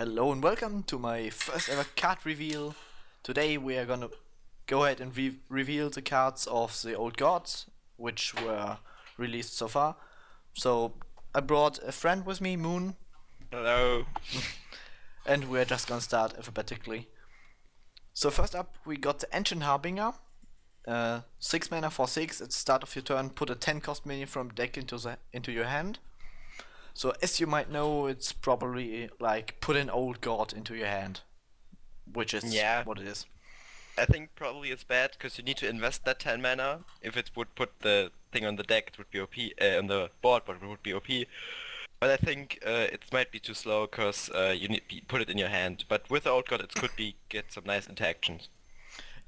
Hello and welcome to my first ever card reveal. Today we are gonna go ahead and reveal the cards of the old gods, which were released so far. So I brought a friend with me, Moon, Hello. and we're just gonna start alphabetically. So first up we got the Ancient Harbinger. 6 mana for 6, at the start of your turn, put a 10 cost minion from deck into your hand. So as you might know, it's probably like put an old god into your hand, which is Yeah. what it is. I think probably it's bad because you need to invest that 10 mana. If it would put the thing on the deck, it would be OP, on the board, but it would be OP. But I think it might be too slow because you need put it in your hand. But with the old god, it could be get some nice interactions.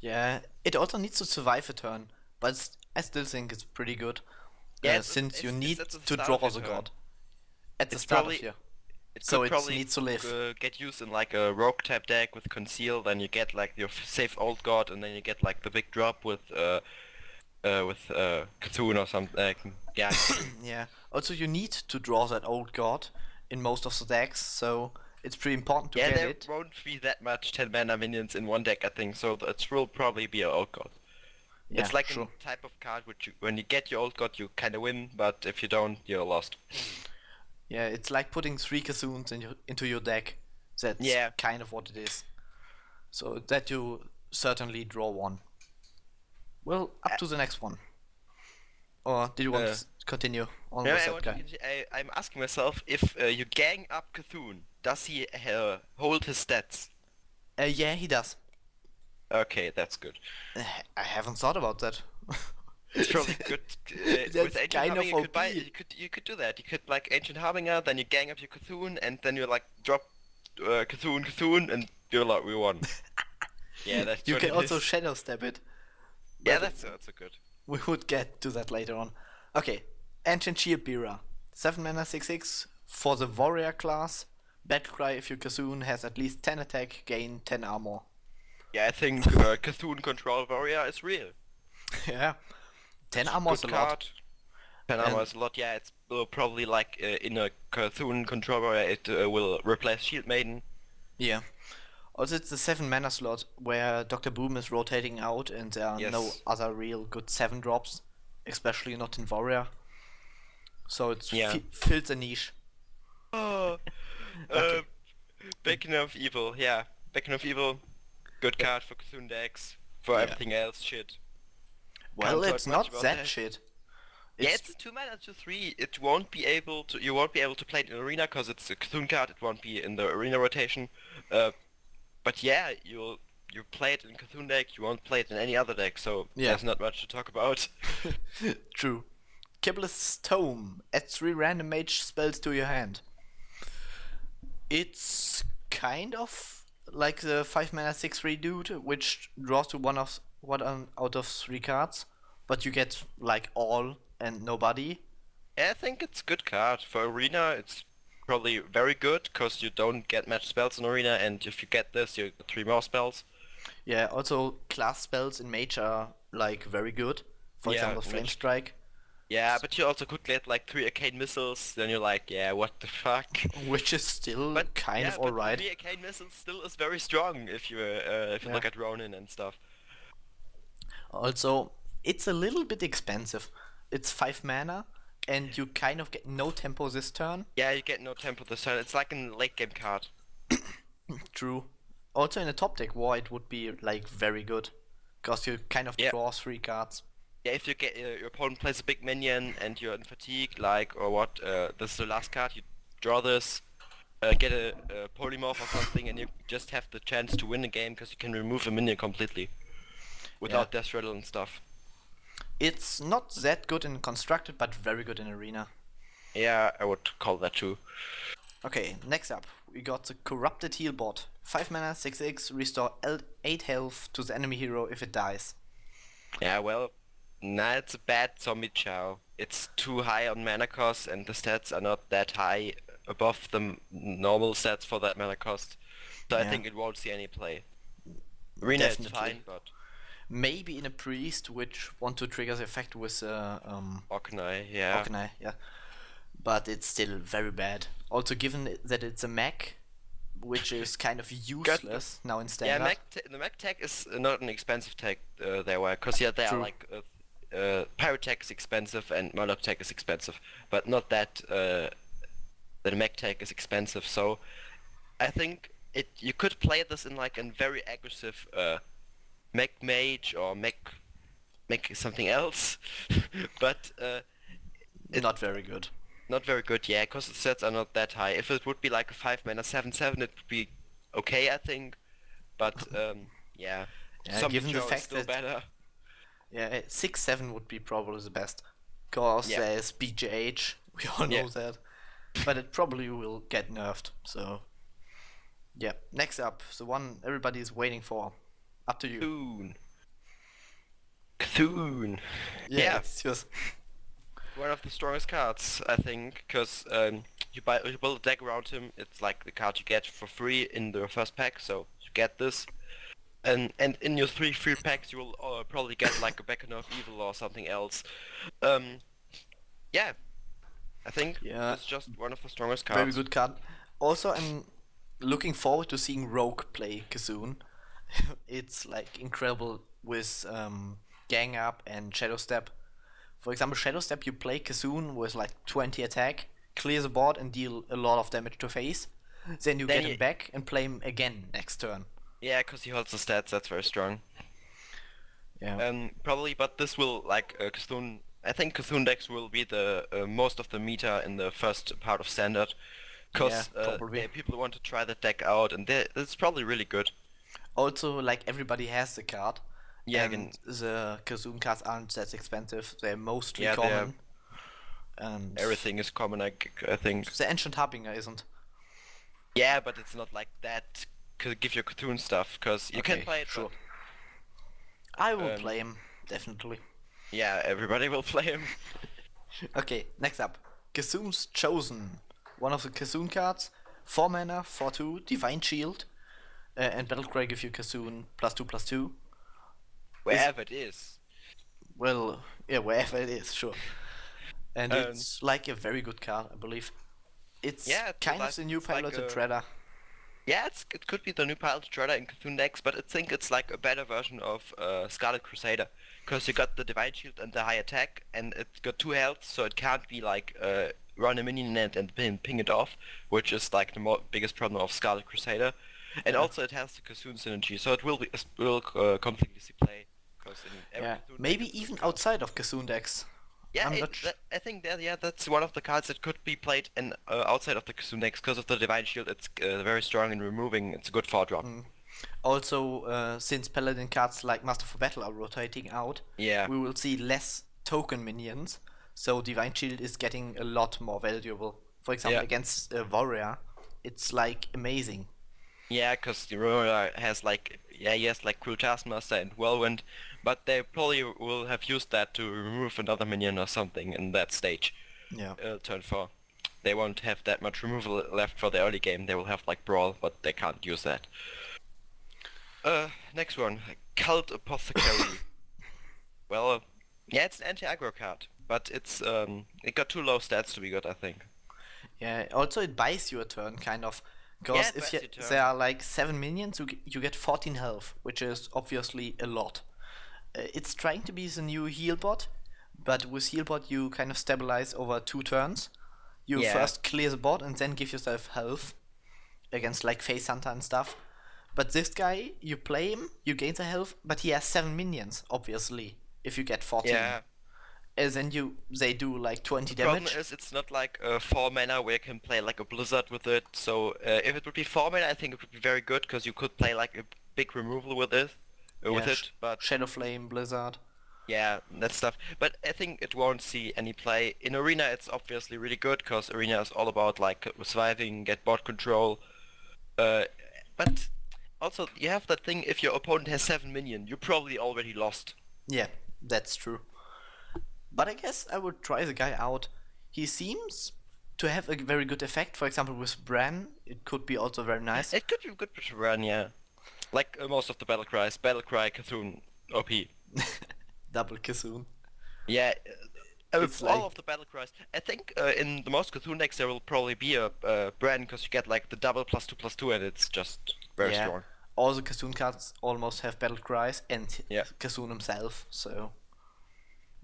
Yeah, it also needs to survive a turn, but I still think it's pretty good. Yeah, Since you need at the to start draw of your the turn. god at the It's start probably of your. it So could it probably needs to live. get used in like a rogue type deck with conceal. Then you get like your safe old god, and then you get like the big drop with Cthulhu or something. Yeah. Yeah. Also, you need to draw that old god in most of the decks, so it's pretty important to Yeah, get there it. won't be that much 10 mana minions in one deck, I think, so it will probably be an old god. Yeah, It's like sure. a type of card which when you get your old god, you kind of win, but if you don't, you're lost. Yeah, it's like putting 3 Cthulhu's into your deck. That's Yeah. kind of what it is. So that you certainly draw one. Well, up to the next one. Or did you want Uh, to continue on No, with that guy? I'm asking myself if you gang up Cthulhu, does he hold his stats? Yeah, he does. Okay, that's good. I haven't thought about that. It's probably good. That's With Ancient kind of Harbinger, you could buy. OP. You could do that. You could like Ancient Harbinger, then you gang up your Cthulhu, and then you like drop Cthulhu, and you're like we won. Yeah, that's You what can it also is. shadow step it. Yeah, But that's also good. we would get to that later on. Okay, Ancient Shield Bearer. 7 mana 6/6 for the warrior class. Battlecry if your Kazoon has at least 10 attack, gain 10 armor. Yeah, I think Cthulhu Control Warrior is real. Yeah. 10 armor is a Good lot. card. 10 And- armor is a lot. Yeah, it's probably like in a Cthulhu Control Warrior, it will replace Shield Maiden. Yeah. Also, it's the 7 mana slot where Dr. Boom is rotating out and there are no Yes. other real good 7 drops, especially not in Warrior. So it's Yeah. fills a niche. Oh, Okay. Beacon of Evil. Yeah, Beacon of Evil. Good card for Cthulhu decks. For Yeah. everything else, shit. Well, Can't talk it's much not about that that. shit. Yeah, it's a 2 mana 2/3. It won't be able to. You won't be able to play it in arena because it's a Cthulhu card. It won't be in the arena rotation. But yeah, you play it in Cthulhu deck. You won't play it in any other deck. So Yeah. there's not much to talk about. True. Kibbleth's Tome. Add 3 random mage spells to your hand. It's kind of like the 5 mana 6/3 dude, which draws to one out of 3 cards, but you get like all and nobody. Yeah, I think it's a good card for arena. It's probably very good because you don't get much spells in arena, and if you get this, you get 3 more spells. Yeah, also class spells in mage are like very good. For Yeah, example, Flame mage- Strike, Yeah, but you also could get like 3 arcane missiles. Then you're like, yeah, what the fuck? which is still But kind yeah, of but alright. 3 arcane missiles still is very strong if you Yeah. look at Ronin and stuff. Also, it's a little bit expensive. It's 5 mana, and you kind of get no tempo this turn. Yeah, you get no tempo this turn. It's like a late game card. True. Also, in a top deck war, it would be like very good, because you kind of Yeah. draw 3 cards. Yeah, if you get your opponent plays a big minion and you're in fatigue, like or what, this is the last card. You draw this, get a polymorph or something, and you just have the chance to win the game because you can remove a minion completely without death rattle and stuff. It's not that good in constructed, but very good in arena. Yeah, I would call that true. Okay, next up, we got the Corrupted Heal Bot. 5 mana, 6/6, restore 8 health to the enemy hero if it dies. Yeah, well, nah, it's a bad zombie chow. It's too high on mana cost, and the stats are not that high above the normal stats for that mana cost. So I Yeah. think it won't see any play. Arena is Definitely. fine, but Maybe in a priest, which want to trigger the effect with Orkney, yeah. Orkney, yeah. But it's still very bad. Also, given that it's a mech, which is kind of useless now in Yeah, standard. the mech tech is not an expensive tech there were, cause yeah, they are True. like pirate tech is expensive and murloc tech is expensive, but not that the mech tech is expensive. So I think you could play this in like a very aggressive mech mage or mech something else, but it Not very good. not very good. Yeah, cause the stats are not that high. If it would be like a 5 mana 7/7, it would be okay, I think. But yeah, Yeah, Zombie given the Joe is fact still that better. 6/7 would be probably the best, cause Yeah, there's BGH. We all yeah. know that, but it probably will get nerfed. So yeah. Next up, the one everybody is waiting for. Up to you. Cthulhu. Cthulhu. Yeah, Yeah, it's yours. one of the strongest cards, I think, because you build a deck around him. It's like the card you get for free in the first pack, so you get this. And in your 3 free packs you will probably get like a Beacon of Evil or something else. Um, yeah, I think Yeah, it's just one of the strongest very cards. good card. Also, I'm looking forward to seeing Rogue play Kazoon. It's like incredible with Gang Up and Shadow Step. For example, Shadow Step, you play Kazoon with like 20 attack, clear the board and deal a lot of damage to face. Then you Then get him back and play him again next turn. yeah, because he holds the stats, that's very strong. Yeah. Probably, but this will like Cthulhu. I think Cthulhu decks will be the most of the meta in the first part of standard, Yeah, because probably. people want to try the deck out, and it's probably really good. Also, like everybody has the card, Yeah, again, and the Kazoon cards aren't that expensive. They're mostly yeah, common, and everything is common. I think. the Ancient Harbinger isn't. Yeah, but it's not like that. Could give you Cthulhu stuff, because you can Okay, play it. sure. I will Um, play him, definitely. Yeah, everybody will play him. Okay, next up. Kazoon's Chosen. One of the Kazoon cards. 4 mana, 4/2, Divine Shield. And Battlecry give you Kazoon +2/+2. Wherever it is. Well, yeah, wherever it is, sure. And Um, it's like a very good card, I believe. It's Yeah, it's kind like- of the new it's like Piloted a- Treader. Yeah, it could be the new Pilot Trader in Cthulhu decks, but I think it's like a better version of Scarlet Crusader, because you got the Divine Shield and the high attack, and it's got 2 health, so it can't be like run a minion and ping it off, which is like the biggest problem of Scarlet Crusader. And Yeah. also it has the Cthulhu synergy, so it will completely see play. Because in every Yeah, Cthulhu deck maybe it's a good even card. outside of Kazoon decks. Yeah, I'm not I think that's one of the cards that could be played in outside of the Cthulhu decks, because of the Divine Shield. It's very strong in removing. It's a good 4-drop. Also, since Paladin cards like Master for Battle are rotating out, Yeah. we will see less token minions, so Divine Shield is getting a lot more valuable. For example, Yeah. against Warrior, it's like amazing. Yeah, because the Aurora has like, he has like Cruel Taskmaster and Whirlwind, but they probably will have used that to remove another minion or something in that stage, Yeah. turn 4. They won't have that much removal left for the early game. They will have like Brawl, but they can't use that. Next one, Cult Apothecary. Well, yeah, it's an anti-aggro card, but it got too low stats to be good, I think. Yeah. Also, it buys you a turn, kind of. Yeah, Because it if buys you, you a turn. there are like 7 minions, you get 14 health, which is obviously a lot. It's trying to be the new heal bot, but with heal bot you kind of stabilize over 2 turns. You Yeah. first clear the board and then give yourself health against like Face Hunter and stuff. But this guy, you play him, you gain the health, but he has 7 minions, obviously, if you get 14. Yeah. And then they do like 20 Problem damage. is, it's not like 4 mana where you can play like a Blizzard with it. So if it would be 4 mana, I think it would be very good, because you could play like a big removal with it. With Yeah, it, but Shadow Flame, Blizzard. yeah, that stuff. But I think it won't see any play in Arena. It's obviously really good, because Arena is all about like surviving, get board control. But also you have that thing: if your opponent has 7 minion, you probably already lost. Yeah, that's true. But I guess I would try the guy out. He seems to have a very good effect. For example, with Bran, it could be also very nice. It could be good to run, yeah. Like most of the battle cries, Battlecry, Cthulhu, OP. Double Kazoon. Yeah, It's All like, of the battle cries. I think in the most Cthulhu decks there will probably be a brand because you get like the double +2/+2 and it's just very yeah, strong. all the Kassoon cards almost have battle cries and Yeah. Kassoon himself, so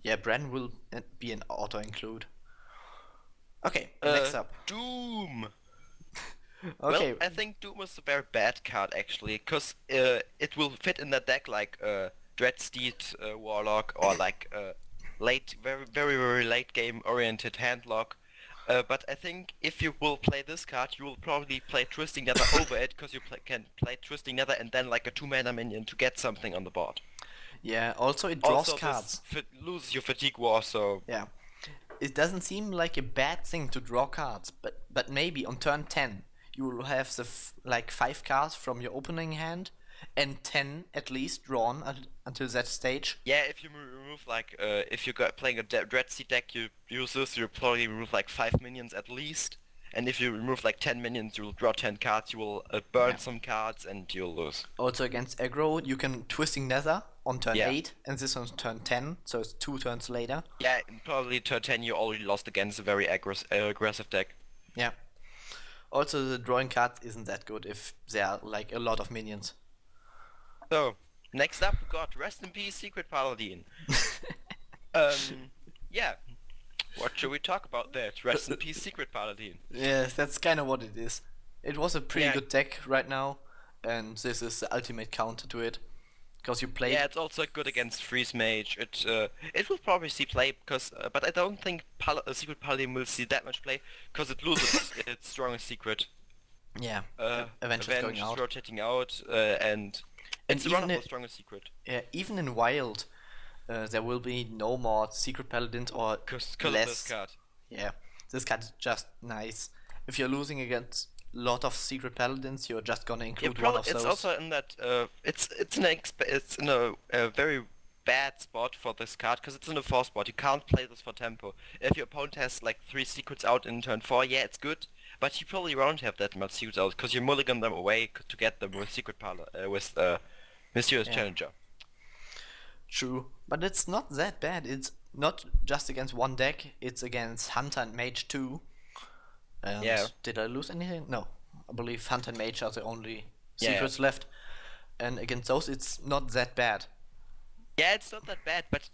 yeah, Bran will be an auto include. Okay, next up. Doom. Well, Okay, I think Doom is a very bad card actually, because it will fit in that deck like Dreadsteed Warlock or like late, very late game oriented handlock. But I think if you will play this card, you will probably play Twisting Nether over it, because you can play Twisting Nether and then like a 2-mana minion to get something on the board. yeah, also it draws Also, cards. this loses your Fatigue War, so Yeah, it doesn't seem like a bad thing to draw cards, but maybe on turn 10 you will have the like 5 cards from your opening hand and 10 at least drawn until that stage. yeah, if you remove like if you're playing a Dreadseed deck, you use this, you probably remove like 5 minions at least. And if you remove like 10 minions, you'll draw 10 cards, you will burn Yeah. some cards, and you'll lose. Also against aggro, you can Twisting Nether on turn Yeah. 8 and this on turn 10, so it's 2 turns later. Yeah, and probably turn 10 you already lost against a very aggressive deck. Yeah. Also, the drawing card isn't that good if there are like a lot of minions. So, next up we got Rest in Peace Secret Paladin. Yeah. What should we talk about that? Rest in Peace Secret Paladin. Yes, that's kind of what it is. It was a pretty Yeah. good deck right now, and this is the ultimate counter to it. Because you play. Yeah, it's also good against Freeze Mage. It will probably see play because, but I don't think Secret Paladin will see that much play because it loses its strongest secret. Yeah, Avenge Avenge is going is out. rotating out, and it's even one of it- the strongest secret. Even in Wild, there will be no more Secret Paladins or Because of less. this card. Yeah, this card is just nice. If you're losing against a lot of Secret Paladins, you're just gonna Yeah, include one of it's those. also in that it's in a very bad spot for this card because it's in a 4 spot. You can't play this for tempo. If your opponent has like 3 secrets out in turn 4, yeah, it's good, but you probably won't have that much secrets out because you mulligan them away to get them with with Mysterious Yeah. Challenger. True, but it's not that bad. It's not just against one deck, it's against Hunter and Mage too. And Yeah. did I lose anything? No. I believe Hunter and Mage are the only Yeah. secrets left. And against those, it's not that bad. Yeah, it's not that bad, but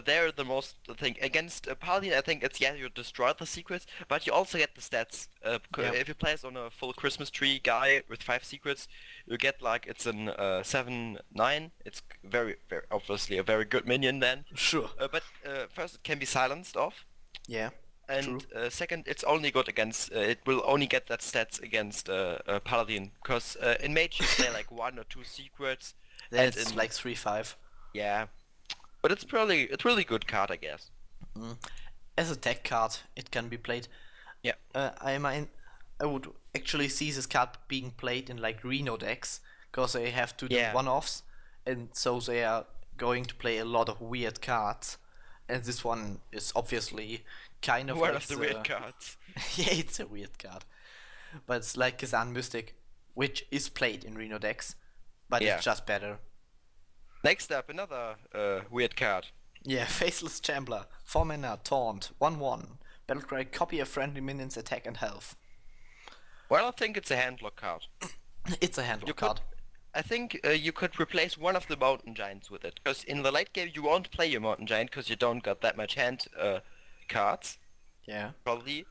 they're the most thing against Paladin. I think it's you destroy the secrets, but you also get the stats. Yeah. If you play it on a full Christmas tree guy with 5 secrets, you get like it's an 7/9. It's very obviously a very good minion then. Sure. But first it can be silenced off, Yeah. and True. second it's only good against. It will only get that stats against Paladin, because in Mage you play like 1 or 2 secrets. Then and it's in, like 3/5. yeah. But it's really good card, I guess. As a deck card, it can be played. Yeah. I would actually see this card being played in like Reno decks, because they have to do Yeah. one-offs, and so they are going to play a lot of weird cards. And this one is obviously kind of One like of the weird cards. yeah, it's a weird card. But it's like Kazan Mystic, which is played in Reno decks, but Yeah. it's just better. Next up, another weird card. Yeah, Faceless Chambler, 4 mana, Taunt, 1/1. Battlecry, copy a friendly minion's attack and health. Well, I think it's a handlock card. It's a handle You card. I think you could replace one of the Mountain Giants with it, because in the late game you won't play your Mountain Giant because you don't got that much hand cards. Yeah. Probably.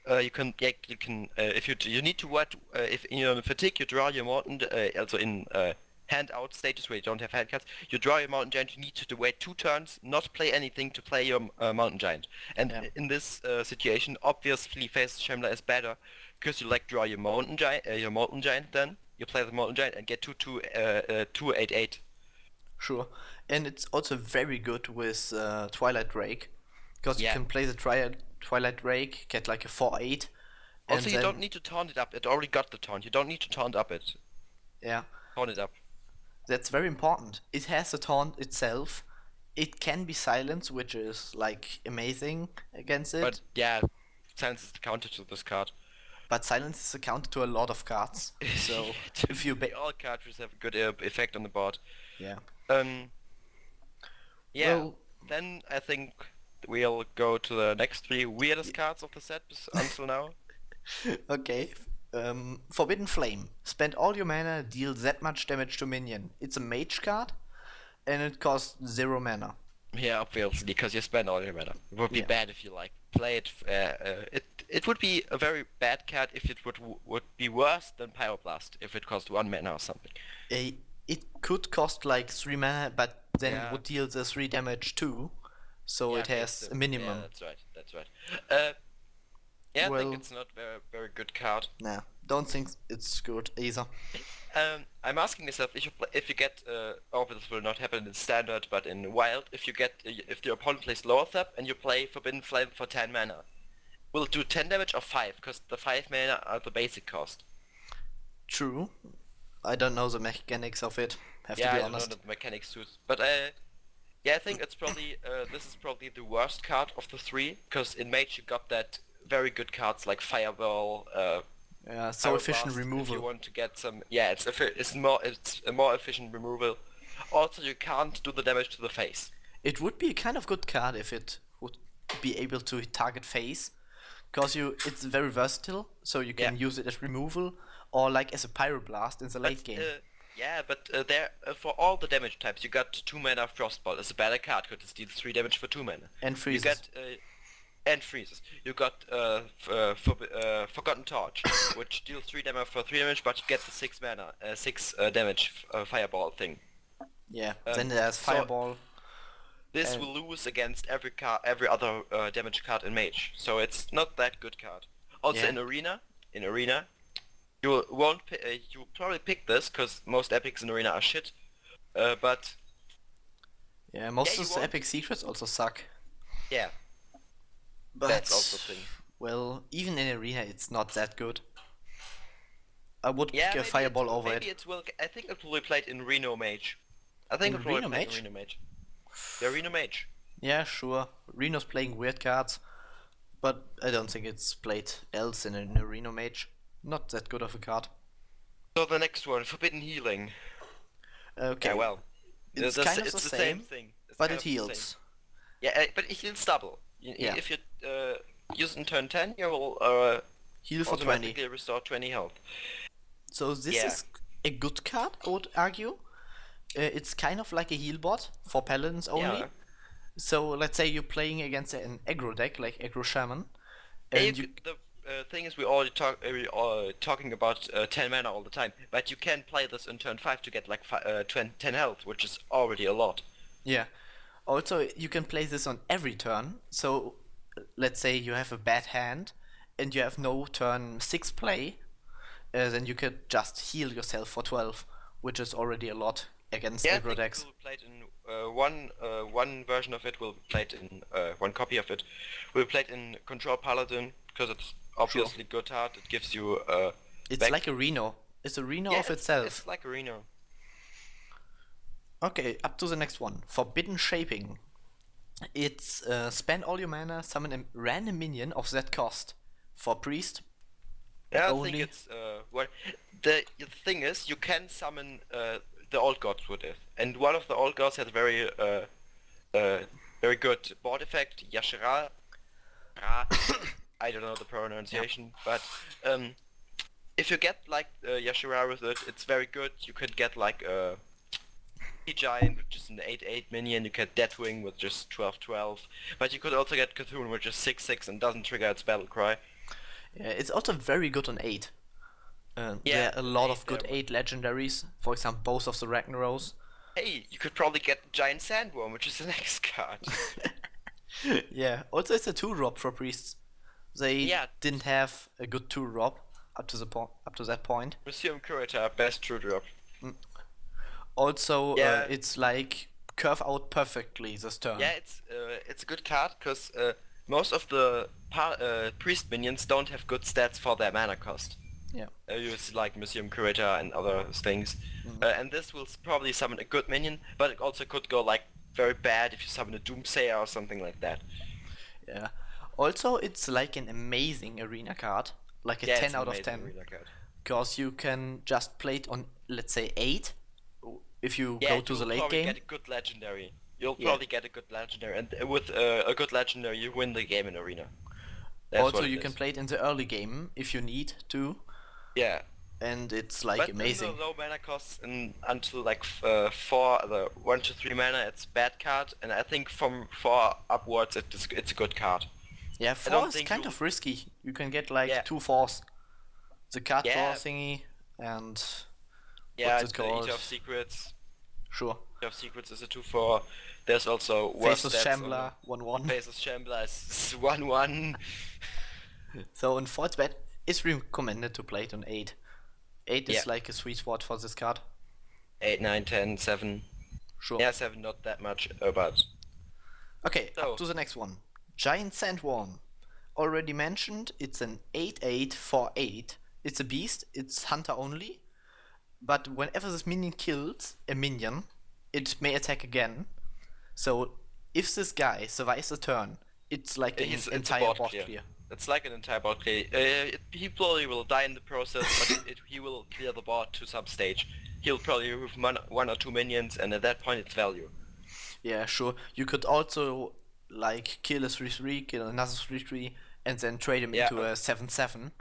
You can if you need to what if in your fatigue you draw your mountain also in hand out stages where you don't have hand cards, you draw your mountain giant. You need to wait 2 turns, not play anything to play your mountain giant. And Yeah. in this situation, obviously Face Shambler is better because you like draw your mountain giant. Then you play the mountain giant and get 2/8/8. Sure. And it's also very good with Twilight Drake, because you Yeah. can play the Twilight Drake, get like a 4/8. Also, and you then, don't need to taunt it up. It already got the taunt. You don't need to taunt up it. Yeah, Taunt it up. that's very important. It has a taunt itself. It can be silenced, which is like amazing against it. But yeah, silence is the counter to this card. But silence is a counter to a lot of cards. So if you all cartridges have a good effect on the board. yeah. Yeah. Well- Then I think we'll go to the next three weirdest cards of the set until now. Okay. Forbidden Flame. Spend all your mana, deal that much damage to minion. It's a mage card, and it costs 0 mana. Yeah, obviously, because you spend all your mana. It would be Yeah. bad if you like play it. It would be a very bad card if it would be worse than Pyroblast if it cost 1 mana or something. It could cost like 3 mana, but then Yeah. it would deal the 3 damage too. So Yeah, it okay, has so- a minimum. Yeah, that's right. That's right. Yeah, I Well- think it's not very good card. Nah, don't think it's good either. I'm asking myself if you get this will not happen in standard, but in wild, if the opponent plays lower step and you play Forbidden Flame for 10 mana, will it do 10 damage or 5? Because the 5 mana are the basic cost. True. I don't know the mechanics of it. Have Yeah, to I be don't know honest. the mechanics to it, but yeah, I think it's probably this is probably the worst card of the three, because in Mage you got that very good cards like Fireball, Yeah, so efficient Pyroblast, If you removal. want to get some, yeah, it's a more efficient removal. Also, you can't do the damage to the face. It would be a kind of good card if it would be able to target face, because it's very versatile, so you can Yeah. use it as removal or like as a pyroblast in the late But, game. yeah, but there for all the damage types, you got 2 mana Frostball. It's a better card because it deals 3 damage for 2 mana. And You freezes. got and freezes. You got Forgotten Torch, which deals 3 damage for 3 damage, but you get the 6 mana, 6 damage Fireball thing. Yeah. Then there's so- fireball. This And- will lose against every other damage card in Mage, so it's not that good card. Also Yeah. in Arena, you won't you probably pick this because most epics in Arena are shit. But Yeah, most you of the won't- epic secrets also suck. yeah, But that's also a thing. well, even in arena, it's not that good. I would Yeah, pick a maybe fireball over maybe it. I think it will be played in Reno Mage. I think In it will Reno be played Mage? in Reno Mage. Yeah, Reno Mage. Yeah, sure. Reno's playing weird cards, but I don't think it's played else in an arena mage. Not that good of a card. So the next one, Forbidden Healing. Okay, Yeah, well, it's the kind s- of it's the the same, thing. It's but kind it of the same. heals. Yeah, but it heals double. Yeah. If you use in turn 10, you will Heal for 20. automatically restore 20 health. So this Yeah. is a good card, I would argue. It's kind of like a heal bot for paladins only. Yeah. So let's say you're playing against an aggro deck, like aggro shaman, Yeah, and the thing is, we are talking about 10 mana all the time, but you can play this in turn 5 to get like 10 health, which is already a lot. yeah. Also, you can play this on every turn. So let's say you have a bad hand and you have no turn 6 play, then you could just heal yourself for 12, which is already a lot against Yeah, I aggro think decks. it will be played in one version of it will be played in one copy of it will be played in Control Paladin because it's obviously good hard. It gives you It's back- like a Reno. It's a Reno yeah, of itself. It's like Arena. Okay, up to the next one. Forbidden Shaping. It's spend all your mana, summon a random minion of that cost. For priest, Yeah, I Only- think it's what the thing is. You can summon the old gods with it, and one of the old gods has a very good board effect. Yashara. I don't know the pronunciation, but if you get like Yashara with it, it's very good. You could get like a giant, which is an 8/8 minion. You get Deathwing with just 12/12, but you could also get Cthulhu, which is 6/6 and doesn't trigger its battle cry. yeah, it's also very good on 8. Yeah, There are a lot 8 of good there. 8 legendaries. For example, both of the Ragnaros. Hey, you could probably get Giant Sandworm, which is the next card. Yeah, also it's a 2-drop for priests. They Yeah. didn't have a good 2-drop up to that point. Museum Curator, best true drop. Also, Yeah. it's like curve out perfectly this turn. Yeah, it's a good card because most of the priest minions don't have good stats for their mana cost. Yeah. You see like Museum Curator and other things, and this will probably summon a good minion, but it also could go like very bad if you summon a Doomsayer or something like that. Yeah. Also, it's like an amazing arena card, like a Yeah, 10 it's an out of amazing 10, arena card. because you can just play it on, let's say, 8. If you Yeah, go you to the will late probably game. get a good legendary. You'll Yeah. probably get a good legendary, and with a good legendary, you win the game in arena. That's Also, what it you can is. play it in the early game if you need to, Yeah, and it's like but in the amazing. low mana costs and until like 1 to 3 mana, it's bad card, and I think from 4 upwards, it's a good card. Yeah, I 4 don't is think kind you. of risky. You can get like Yeah, 2 4s. The card draw yeah, thingy, and yeah. what's it The called? Eater of Secrets. Sure. Eater of Secrets is a 2/4. There's also worse Faceless stats on Shambler, the 1 1. Faceless Shambler is 1/1. So in 4 it's bad. It's recommended to play it on 8. 8 Yeah, is like a sweet spot for this card. 8, 9, 10, 7. Sure. Yeah, 7 not that much, but Okay, so up to the next one. Giant Sandworm. Already mentioned, it's an 8/8 for 8. It's a beast, it's hunter only. But whenever this minion kills a minion, it may attack again. So if this guy survives a turn, it's like an it's a entire board clear. It's like an entire board clear. He probably will die in the process, but he will clear the board to some stage. He'll probably remove 1 or 2 minions, and at that point it's value. Yeah, sure. You could also like kill a 3/3, kill another 3/3, and then trade him Yeah, into a 7/7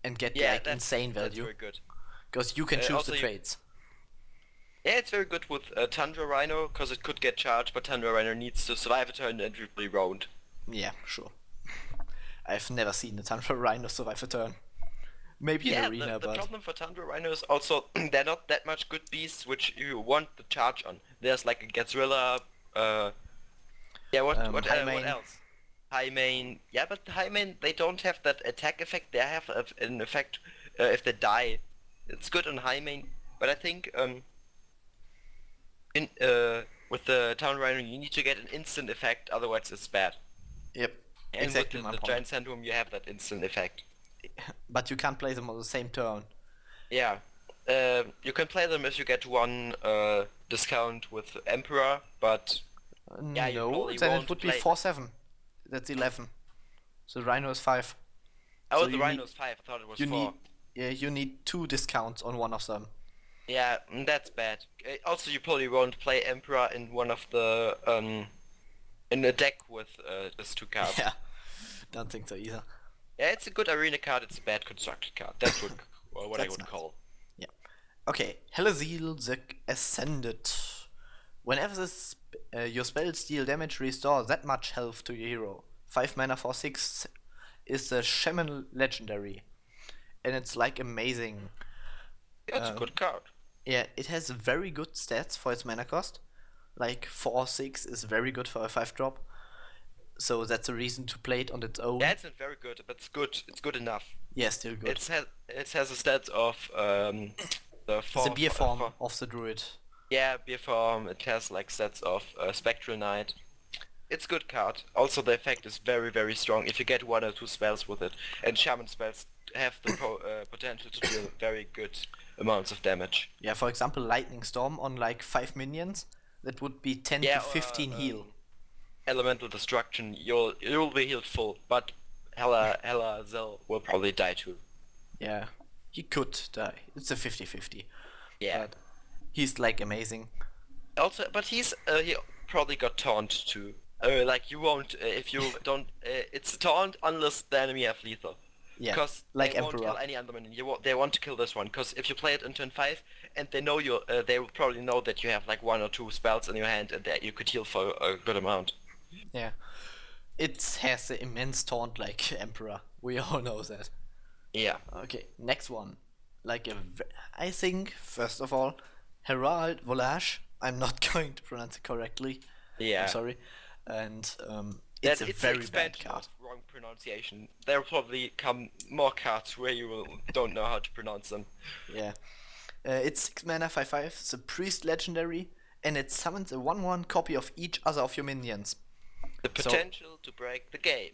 and get Yeah, like insane that's value. very good. Because you can choose also the you- trades. Yeah, it's very good with Tundra Rhino, because it could get charged, but Tundra Rhino needs to survive a turn and be roamed. Yeah, sure. I've never seen a Tundra Rhino survive a turn. Maybe in arena, the but problem for Tundra Rhino is also they're not that much good beasts which you want the charge on. There's like a Godzilla, what High main. else? High main, yeah, but the high main they don't have that attack effect. They have an effect if they die. It's good on high main, but I think in with the Town Rhino you need to get an instant effect, otherwise it's bad. yep, And exactly with my the point. Giant Sandworm you have that instant effect. But you can't play them on the same turn. Yeah. You can play them if you get one discount with Emperor, but yeah, you No, probably then won't it would be play. 4/7. That's 11. So Rhino is 5. Oh, So the you Rhino's 5. I thought it was You 4. need, yeah, you need 2 discounts on one of them. Yeah, that's bad. Also, you probably won't play Emperor in one of the in a deck with just 2 cards. Yeah, don't think so either. Yeah, it's a good arena card. It's a bad constructed card. That's what what I That's would nice. call. Yeah. Okay, Helazil the Ascended. Whenever this, your spells deal damage, restore that much health to your hero. 5 mana for 6 is the Shaman Legendary. And it's like amazing. Yeah, it's a good card. Yeah, it has very good stats for its mana cost. Like 4/6 is very good for a 5-drop. So that's a reason to play it on its own. Yeah, it's not very good, but it's good. It's good enough. Yeah, still good. It has a stats of the It's a beer form of the druid. Yeah, beer form. It has like sets of Spectral Knight. It's a good card. Also, the effect is very, very strong if you get 1 or 2 spells with it. And Shaman spells have the potential to deal very good amounts of damage. Yeah, for example, Lightning Storm on like 5 minions, that would be 10 Yeah, to 15 heal. Elemental Destruction, you'll be healed full, but Hela Zell will probably die too. Yeah, he could die. It's a 50-50. Yeah. But he's like amazing. Also, but he probably got taunt too. Like you won't if you don't. It's a taunt unless the enemy have lethal. Yeah, Because like they won't Emperor. kill any other minion. They want to kill this one. Because if you play it in turn 5 and they know you, they will probably know that you have like 1 or 2 spells in your hand and that you could heal for a good amount. Yeah. It has the immense taunt like Emperor. We all know that. Yeah. Okay, next one. Like I think, first of all, Herald Volage. I'm not going to pronounce it correctly. Yeah. I'm sorry. And it's a very bad expansion card. of wrong pronunciation. There will probably come more cards where you don't know how to pronounce them. Yeah. It's 6 mana, 5/5. It's a priest legendary, and it summons a 1/1 copy of each other of your minions. The potential to break the game.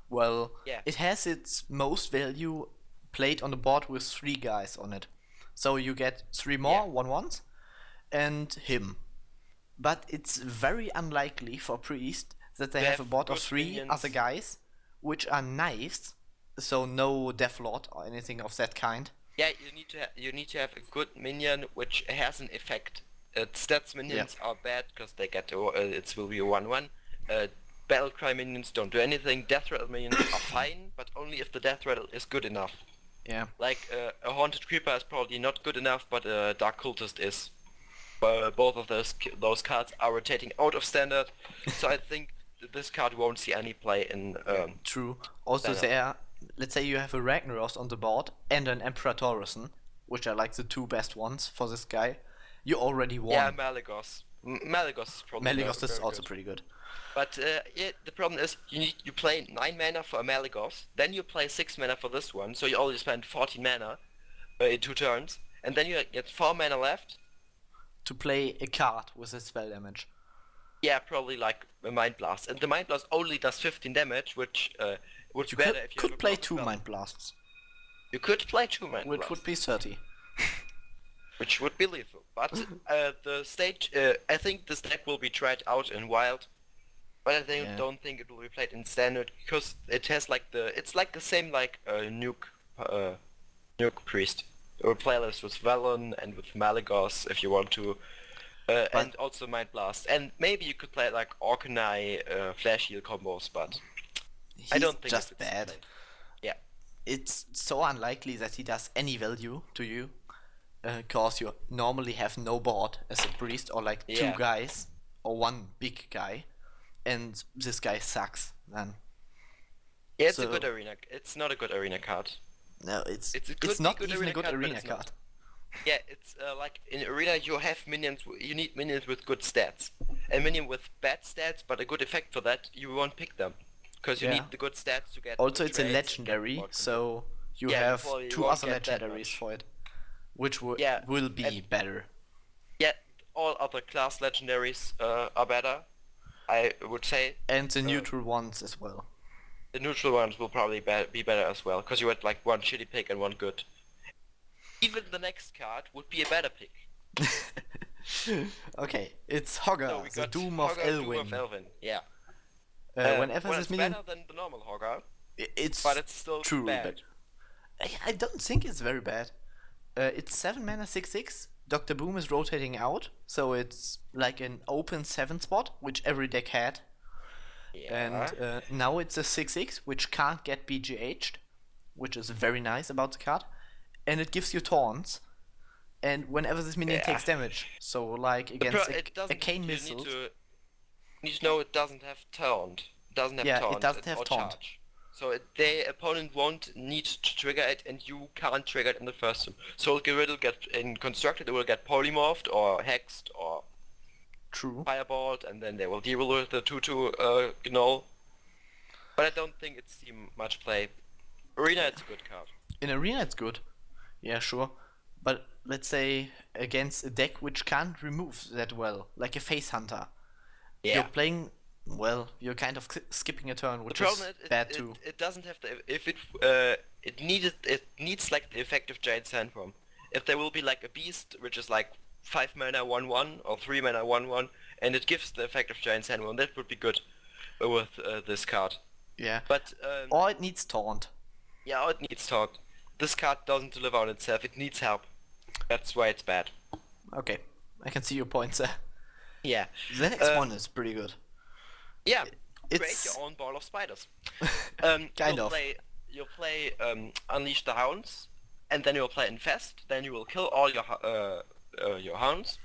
Well, Yeah. it has its most value played on the board with 3 guys on it. So you get 3 more Yeah. 1/1s and him. But it's very unlikely for priest that they They have a have board of good 3 minions. other guys, which are knives, so no Deathlord or anything of that kind. Yeah, you need to have a good minion which has an effect. Stats minions are bad because they get it will be a 1/1. Battlecry minions don't do anything. Death rattle minions are fine, but only if the death rattle is good enough. Yeah. Like a haunted creeper is probably not good enough, but a dark cultist is. Both of those cards are rotating out of standard, so I think this card won't see any play in. True. Also, Standard. let's say you have a Ragnaros on the board and an Emperor Taurusen, which are like the two best ones for this guy. You already won. Yeah, Malygos. Malygos is probably Malygos is very also good. pretty good. But the problem is you play 9 mana for a Malygos, then you play 6 mana for this one, so you only spend 14 mana in 2 turns, and then you get 4 mana left. To play a card with a spell damage. Yeah, probably like a Mind Blast, and the Mind Blast only does 15 damage, which would be better if you could have a play block 2 spell. Mind Blasts, You could play 2 Mind which Blasts, would be 30. which would be lethal. But the stage, I think this deck will be tried out in Wild, but I don't think it will be played in Standard because it has like it's like the same like Nuke Priest. Or playlist with Velen and with Malygos if you want to, and also Mind Blast. And maybe you could play like Orkanai Flash Heal combos, but I don't think just it's bad. played. Yeah. It's so unlikely that he does any value to you, cause you normally have no board as a priest or like 2 Yeah. guys or 1 big guy, and this guy sucks. Then Yeah, it's a So- good arena. It's not a good arena card. no, it's It could be not good even a arena good card, but arena it's not. card. Yeah, it's like in arena you have minions. You need minions with good stats. A minion with bad stats, but a good effect for that, you won't pick them, because you Yeah. need the good stats to get. Also, good it's a trades, legendary, get board control. so you Yeah, have before you 2 won't other get that legendaries much. for it, which Yeah, will be and- better. Yeah, all other class legendaries are better, I would say. And the neutral ones as well. The neutral ones will probably be better as well, because you had like 1 shitty pick and 1 good. Even the next card would be a better pick. Okay, it's Hogger, So we the got Doom of Hogger, Doom Elwyn. of Elwyn. Yeah. Whenever well, this it's minion, better than the normal Hogger, it's but it's still true, bad. but I don't think it's very bad. It's 7 mana 6/6. Dr. Boom is rotating out, so it's like an open 7 spot, which every deck had. Yeah. And now it's a 6/6, which can't get BGH'd, which is very nice about the card. And it gives you taunts. And whenever this minion Yeah. takes damage, so like against a cane you missile, need to know it doesn't have taunt. It doesn't have Yeah, taunt. it doesn't have or taunt. Charge. So the opponent won't need to trigger it, and you can't trigger it in the first turn. So it will get in constructed. It will get polymorphed or hexed or true. fireballed, and then they will deal with the 2/2 gnoll. But I don't think it's seen much play. Arena, it's a good card. In arena, it's good. Yeah, sure. But let's say against a deck which can't remove that well, like a face hunter, Yeah. you're playing. Well, you're kind of skipping a turn, The which problem is is bad too. it doesn't have the if it needs like the effective giant sandworm. If there will be like a beast which is like 5 mana 1/1 or 3 mana 1/1 and it gives the effective giant sandworm, that would be good with this card. Yeah. But Or it needs taunt. yeah, it needs taunt. This card doesn't deliver on itself. It needs help. That's why it's bad. Okay, I can see your points there. Yeah. The next one is pretty good. Yeah. Create It's your own ball of spiders. Kind you'll of. You'll play Unleash the Hounds, and then you'll play Infest. Then you will kill all your hounds,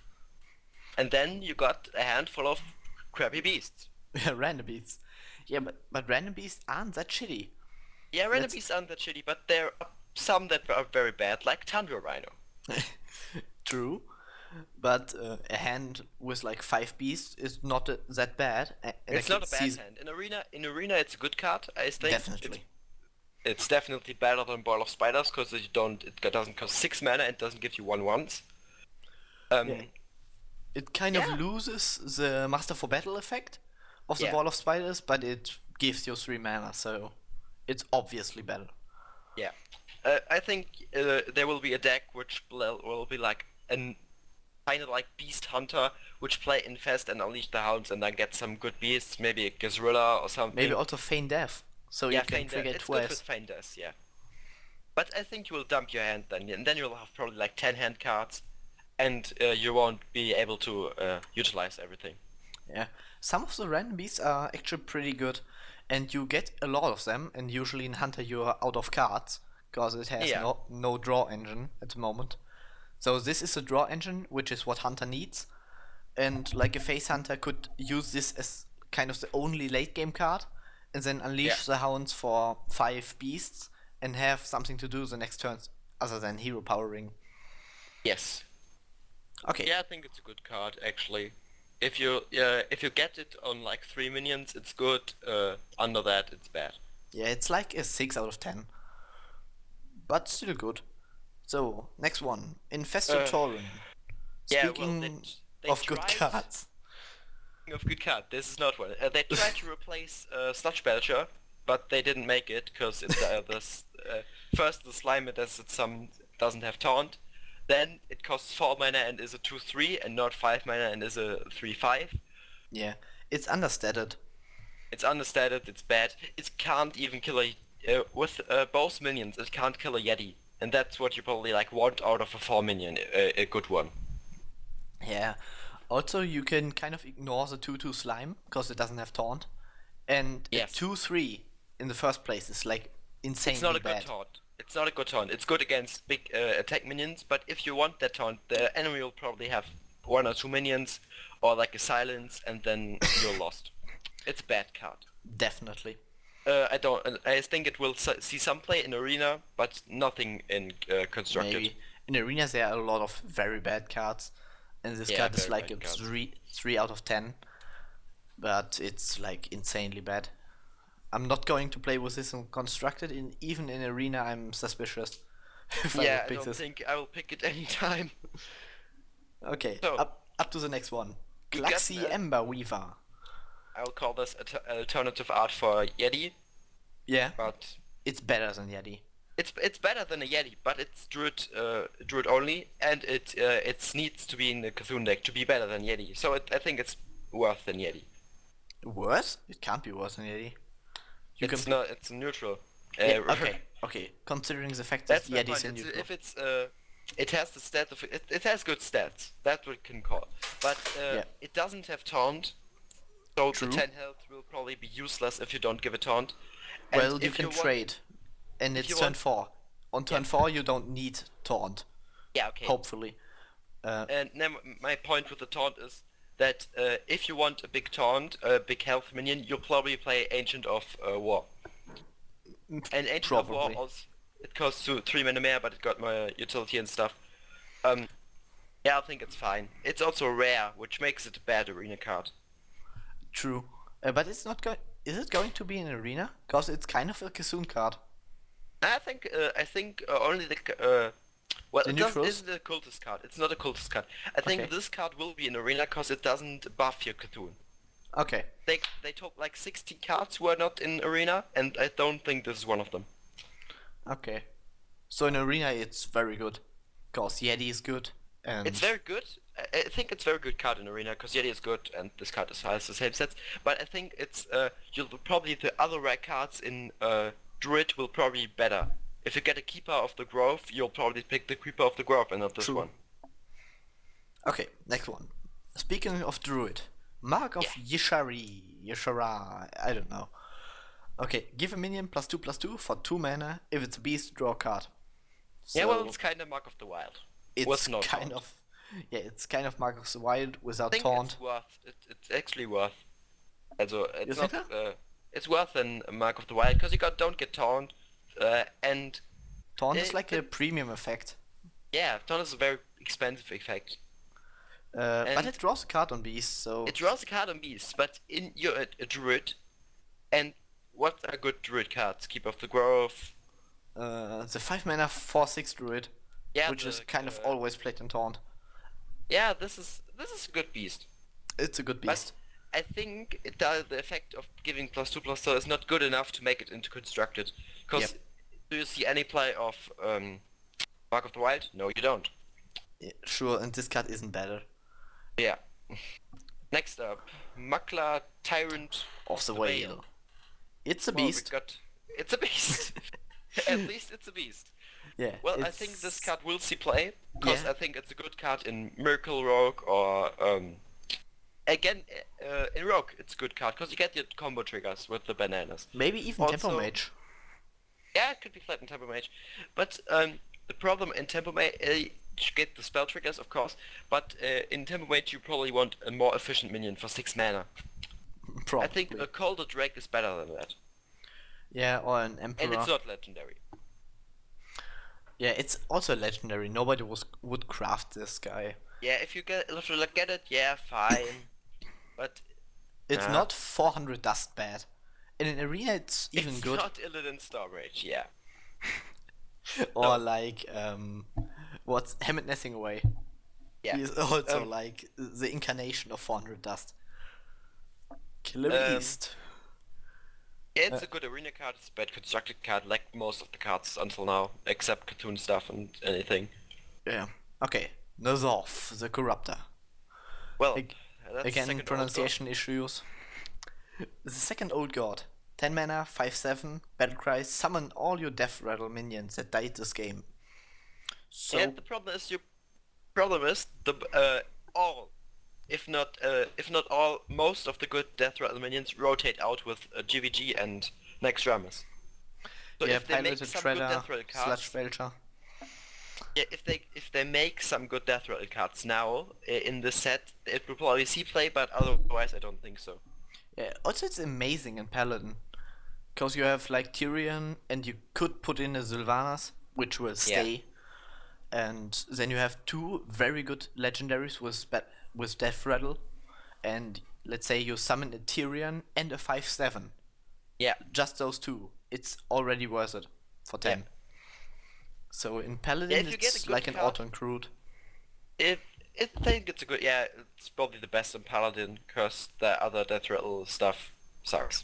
and then you got a handful of crappy beasts. random beasts. Yeah, but random beasts aren't that shitty. Yeah, random That's- beasts aren't that shitty, but there are some that are very bad, like Tundra Rhino. True, but a hand with like 5 beasts is not that bad. And It's I not a can bad see- hand. In arena, it's a good card. I think Definitely. It's definitely better than Ball of Spiders because it doesn't cost 6 mana and doesn't give you 1/1s. Yeah. It kind Yeah. of loses the Master for Battle effect of the Yeah. Ball of Spiders, but it gives you 3 mana, so it's obviously better. Yeah. I think there will be a deck which will be like an kind of like Beast Hunter, which play Infest and Unleash the Hounds and then get some good beasts, maybe a Gazrilla or something. Maybe also Feign Death, so yeah, you can Feign trigger Death. it It's good twice. with Feign Death, yeah. But I think you will dump your hand then, and then you'll have probably like 10 hand cards, and you won't be able to utilize everything. Yeah, some of the random beasts are actually pretty good, and you get a lot of them. And usually in Hunter you're out of cards because it has Yeah. no draw engine at the moment. So this is a draw engine, which is what Hunter needs. And like a face hunter could use this as kind of the only late game card, and then Yeah. unleash the hounds for 5 beasts and have something to do the next turns other than hero powering. Yes. Okay. Yeah, I think it's a good card actually. If you get it on like 3 minions, it's good. Under that, it's bad. Yeah, it's like a 6 out of 10, but still good. So next one, Infested Uh, Tauren. yeah, well, Speaking they of good tried cards, of good card. This is not one. They tried to replace Sludge Belcher, but they didn't make it because it first the slime it as it some doesn't have taunt. Then it costs 4 mana and is a 2/3 and not 5 mana and is a 3/5. yeah, it's understated. It's understated, it's bad. It can't even kill with both minions, it can't kill a Yeti. And that's what you probably like want out of a 4 minion, a good one. Yeah. Also, you can kind of ignore the 2/2 slime because it doesn't have taunt, and a Yes. 2/3 in the first place is like insanely It's not a bad. good taunt. It's not a good taunt. It's good against big attack minions, but if you want that taunt, the enemy will probably have 1 or 2 minions, or like a silence, and then you're lost. It's a bad card. Definitely. I don't. I think it will see some play in arena, but nothing in constructed. Maybe in arenas there are a lot of very bad cards, and this Yeah, card is very like bad a cards. 3 out of 10, but it's like insanely bad. I'm not going to play with this in constructed. Even in arena, I'm suspicious if I Yeah, would I pick don't this. think I will pick it anytime. Okay, So up to the next one. you got Glaxy Ember Weaver. I'll call this alternative art for Yeti, Yeah, but it's better than Yeti. it's better than a Yeti, but it's Druid only, and it needs to be in the Cthulhu deck to be better than Yeti. So I think it's worse than Yeti. Worse? It can't be worse than Yeti. You It's can not. It's neutral. Yeah, okay. Considering the fact that That's my Yeti's point. in It's, neutral. if it's it has the stat of it has good stats. That's what we can call. But Yeah. it doesn't have taunt, so True. the 10 health will probably be useless if you don't give it taunt. And Well, you if can want- trade, and if it's you turn want- 4. On turn Yeah. 4, you don't need taunt, Yeah, okay. hopefully. And now my point with the taunt is that if you want a big taunt, a big health minion, you'll probably play Ancient of War. And Ancient of War Probably. also, it costs 3 mana more, but it got more utility and stuff. Yeah, I think it's fine. It's also rare, which makes it a bad arena card. True. But it's not going. Is it going to be an arena? Because it's kind of a Kissoon card. I think only the well, The it neutrals? isn't a cultist card. It's not a cultist card. I think Okay. this card will be an arena because it doesn't buff your Cthulhu. Okay. They took like 60 cards who are not in arena, and I don't think this is one of them. Okay. So in arena, it's very good. Because Yeti is good. And It's very good. I think it's very good card in arena because Yeti is good and this card has the same sets. But I think it's you'll probably the other rare cards in Druid will probably be better. If you get a Keeper of the Grove, you'll probably pick the Keeper of the Grove and not this True. one. Okay, next one. Speaking of Druid, Mark of Yeshara, I don't know. Okay, give a minion +2/+2 for 2 mana. If it's a beast, draw a card. Yeah, well, So it's kind of Mark of the Wild. it's with no kind taunt. of it's kind of Mark of the Wild I without think taunt. it's worth. It's actually worth. Also, You it's think not. so? It's worth than Mark of the Wild because you don't get taunt, and Taunt is it- like a premium effect, yeah, taunt is a very expensive effect. but And- it draws a card on beast, so It draws a card on beast, but in you're a druid, and what are good druid cards? Keep of the Grove. the 5 mana 4/6 Druid, Yeah, which is kind of always played in taunt. Yeah, this is a good beast. It's a good But beast. I think the effect of giving +2/+2 is not good enough to make it into constructed. Because Yep. do you see any play of Mark of the Wild? No, you don't. Yeah, sure, and this card isn't better. Yeah. Next up, Makla Tyrant Of the the Whale. It's a Well, we beast. got... It's a beast. At least it's a beast. Yeah, Well, I think this it's card will see play, because yeah, I think it's a good card in Miracle Rogue or again in Rogue it's a good card because you get your combo triggers with the bananas. maybe even Tempo Also, Mage. yeah, it could be flat in Tempo Mage, but the problem in Tempo Mage, you get the spell triggers of course, but in Tempo Mage you probably want a more efficient minion for 6 mana. I think Probably. a Colder Drake is better than that, Yeah, or an and it's Emperor. not legendary. Yeah, it's also legendary. Nobody would craft this guy. Yeah, if you if you get it, yeah, fine, but It's not 400 dust bad. In an arena, it's even it's good. not Illidan Stormrage, yeah. Or No. like, what's Hammett Nessing away? Yeah. He is also Um, like the incarnation of 400 dust. Killer Um, Beast. Yeah, it's a good arena card, it's a bad constructed card, like most of the cards until now, except cartoon stuff and anything. Yeah. Okay. Nozorf, the Corruptor. Well, Ag- that's the Again, second old pronunciation issues. The second old god. 10 mana, 5/7, Battlecry, summon all your Death Rattle minions that died this game. So, Yeah, the problem is the all, if not all, most of the good Death Rattle minions rotate out with GVG and Next Ramus. So yeah, if they make Piloted some good Treader, Death Rattle Sludge cards, Belcher. yeah, if they make some good Death Rattle cards now in this set, it will probably see play, but otherwise I don't think so. Yeah, also it's amazing in Paladin. Because you have like Tyrion, and you could put in a Sylvanas, which will stay. And then you have two very good legendaries with Death Rattle. And let's say you summon a Tyrion and a 5/7. Yeah. Just those two. It's already worth it for 10. Yeah. So in Yeah, Paladin, if you get a it's good like an card, auto-include. I think it's a good, yeah, it's probably the best in Paladin, because the other Death Rattle stuff sucks.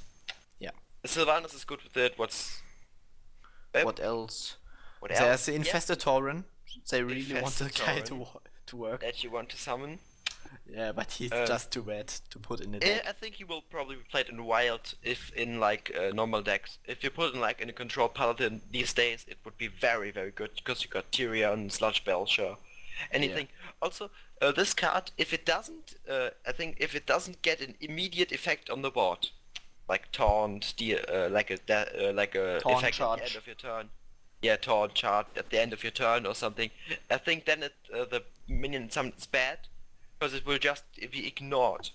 Yeah. Sylvanas is good with it, What else? what There's else? the Yeah, Infested Tauren. They really want the Infested guy Tauren. to work. that you want to summon. Yeah, but he's Um, just too bad to put in the deck. I think he will probably be played in Wild if in like normal decks. If you put in like in a control Paladin these days, it would be very very good because you got Tyrion, Sludge Belcher, anything. Also, this card, if it doesn't, I think if it doesn't get an immediate effect on the board, like taunt, like a Taunt effect at the charge. end of your turn. Yeah, taunt charge at the end of your turn or something. I think then the minion summons bad because it will just be ignored.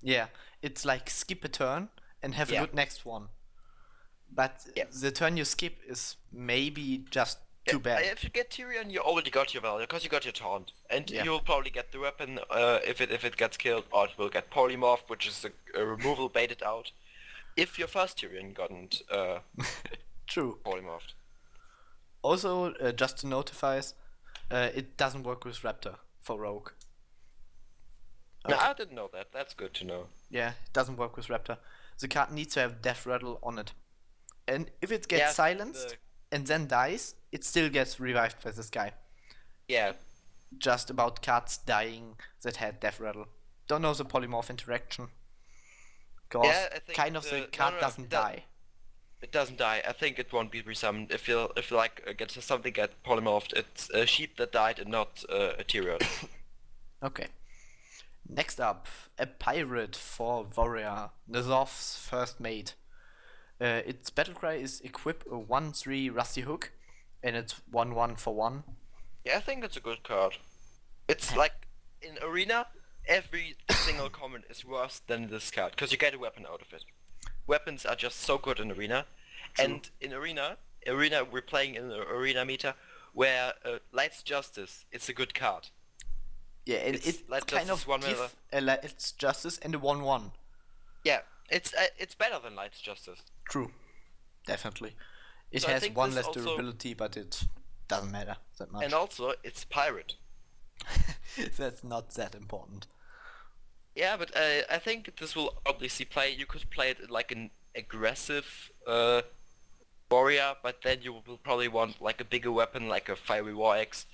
Yeah, it's like skip a turn and have a Yeah. good next one. But Yeah. the turn you skip is maybe just too Yeah, bad. if you get Tyrion, you already got your value because you got your taunt, and Yeah. you'll probably get the weapon if it gets killed, or it will get polymorphed, which is a removal baited out. If your first Tyrion got True. polymorphed. Also, just to notify, it doesn't work with Raptor for Rogue. No, Okay. I didn't know that. That's good to know. Yeah, it doesn't work with Raptor. The card needs to have Death Rattle on it. And if it gets Yeah, silenced and then dies, it still gets revived by this guy. Yeah, Just about cards dying that had Death Rattle. Don't know the polymorph interaction. Because Yeah, I think kind of the card doesn't die. it doesn't die. I think it won't be resummoned. If you like get something get polymorphed, it's a sheep that died and not a Tyrion. Okay. Next up, a pirate for Warrior, Nizov's first mate. Its battlecry is equip a 1/3 Rusty Hook, and it's 1/1 for 1. Yeah, I think it's a good card. It's like in Arena, every single common is worse than this card because you get a weapon out of it. Weapons are just so good in Arena, True. and in Arena we're playing in the Arena meta where Light's Justice is a good card. Yeah, and It's it's like kind Justice of one give it's justice and a 1/1. Yeah, it's better than Light's Justice. True, definitely. It So I has think one this less also- durability, but it doesn't matter that much. And also, it's pirate. That's not that important. Yeah, but I think this will obviously play. You could play it like an aggressive warrior, but then you will probably want like a bigger weapon, like a fiery war axe.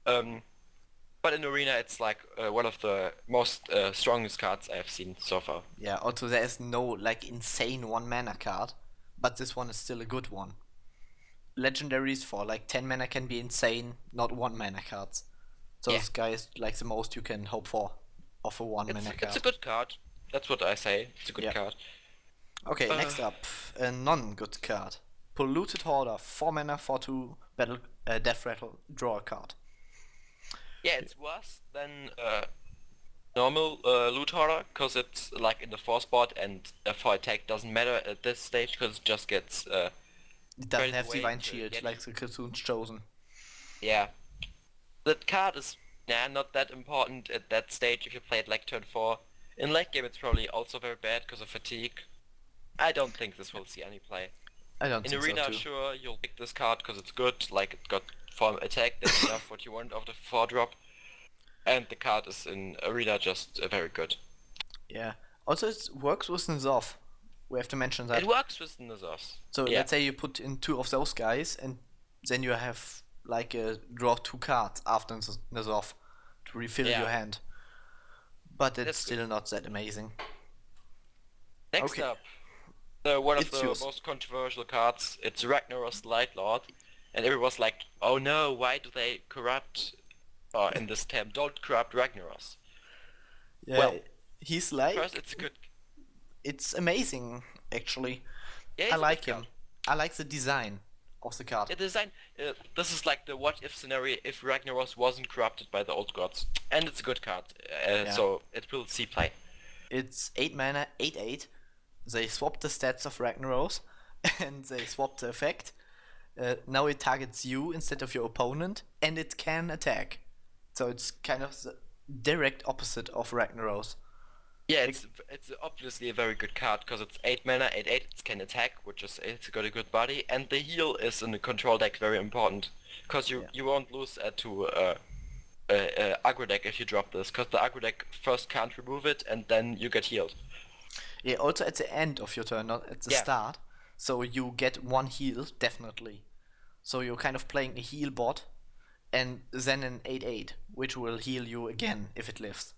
But in arena, it's like one of the most strongest cards I have seen so far. Yeah, also there is no like insane 1 mana card, but this one is still a good one. legendaries for like 10 mana can be insane, not 1 mana cards. So Yeah. this guy is like the most you can hope for of a 1 mana It's a card. good card. That's what I say. It's a good Yeah. card. Okay, Uh, next up, a non-good card. Polluted Hoarder, 4 mana, 4/2, battle, Death Rattle, draw a card. Yeah, it's worse than normal loot hoarder because it's like in the 4 spot and for attack doesn't matter at this stage because it just gets It doesn't traded have away Divine to Shield get like the Cartoon's Chosen. yeah. That card is not that important at that stage if you play it like turn 4. In late game it's probably also very bad because of fatigue. I don't think this will see any play. I don't In think arena, so too. sure, you'll pick this card because it's good, like it got 4 attack, that's enough what you want of the 4 drop. And the card is in arena just very good. Yeah. Also, it works with Nizov. We have to mention that. It works with Nizos. So Yeah. let's say you put in 2 of those guys, and then you have like a draw 2 cards after Nizov to refill Yeah. your hand. But it's That's still not that amazing. Next Okay. up, one of It's the yours. most controversial cards, it's Ragnaros Light Lord. And everyone's like, oh no, why do they corrupt, in this tab, don't corrupt Ragnaros. Yeah, Well, he's like First, it's a good, it's amazing actually. yeah, I it's a like good him. I like the design of the card. card. The design, this is like the what if scenario if Ragnaros wasn't corrupted by the old gods. And it's a good card, so it will see play. It's 8 mana, 8/8. They swapped the stats of Ragnaros and they swapped the effect. Now it targets you instead of your opponent, and it can attack. So it's kind of the direct opposite of Ragnaros. Yeah, it's obviously a very good card because it's 8 mana, 8/8. It can attack, which is it's got a good body, and the heal is in the control deck very important because you won't lose to aggro deck if you drop this because the aggro deck first can't remove it and then you get healed. Yeah, also at the end of your turn, not at the Yeah. start. So you get 1 heal, definitely. So you're kind of playing a heal bot, and then an 8/8, which will heal you again if it lives.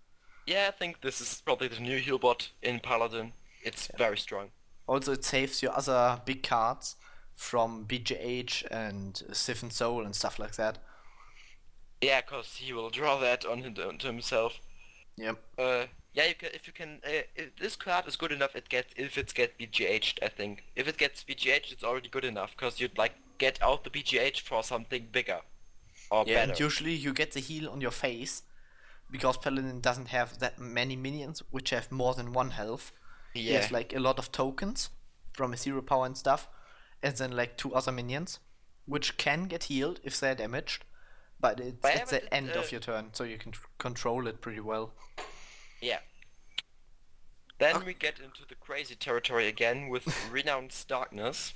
Yeah, I think this is probably the new heal bot in Paladin. It's very strong. Also, it saves your other big cards from BGH and Siphon Soul and stuff like that. Yeah, because he will draw that onto himself. Yep. Yeah, you can, if you can, if this card is good enough. If it gets BGH'd, I think. If it gets BGH'd, it's already good enough because you'd like get out the BGH for something bigger or Yeah, better. and usually you get the heal on your face because Paladin doesn't have that many minions which have more than 1 health. He Yeah. has like a lot of tokens from his hero power and stuff, and then like 2 other minions which can get healed if they're damaged, but it's But at yeah, the but end of your turn, so you can control it pretty well. Yeah. Then we get into the crazy territory again with Renounced Darkness.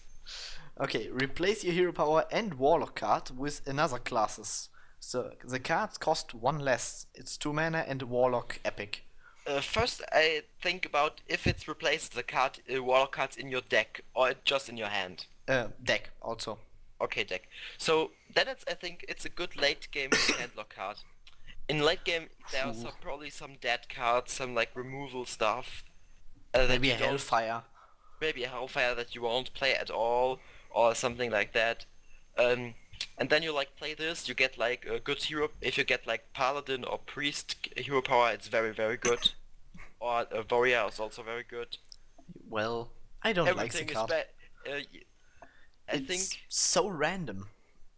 Okay, replace your hero power and warlock card with another classes. So the cards cost 1 less. It's 2 mana and a warlock epic. First, I think about if it's replaced the card, warlock cards in your deck or just in your hand. Deck also. Okay, deck. So then I think it's a good late game handlock card. In late game, there are probably some dead cards, some like removal stuff. That Maybe you a don't- Hellfire. Maybe a Hellfire that you won't play at all, or something like that. And then you like play this, you get like a good hero. If you get like Paladin or Priest hero power, it's very very good. Or Warrior is also very good. Well, I don't like the Everything is card. bad. I It's think so random.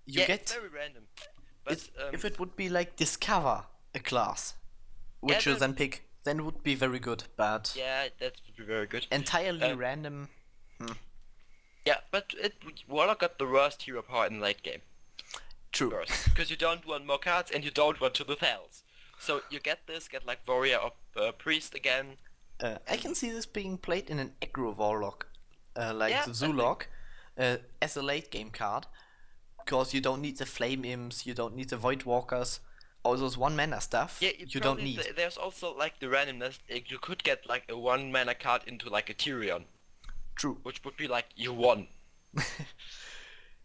You yeah, get it's very random. But if it would be like discover a class, which Yeah, you then pick, then it would be very good. But yeah, that would be very good. entirely random. Yeah, but Warlock got the worst hero power in late game. True. First, because you don't want more cards and you don't want to the Hells. So you get like Warrior or Priest again. I can see this being played in an aggro warlock, like Yeah, the I think- Zulok, as a late game card, because you don't need the Flame Imps, you don't need the Void Walkers, all those 1 mana stuff. Yeah, you don't need. There's also like the randomness. You could get like a 1 mana card into like a Tyrion, True. which would be like you won.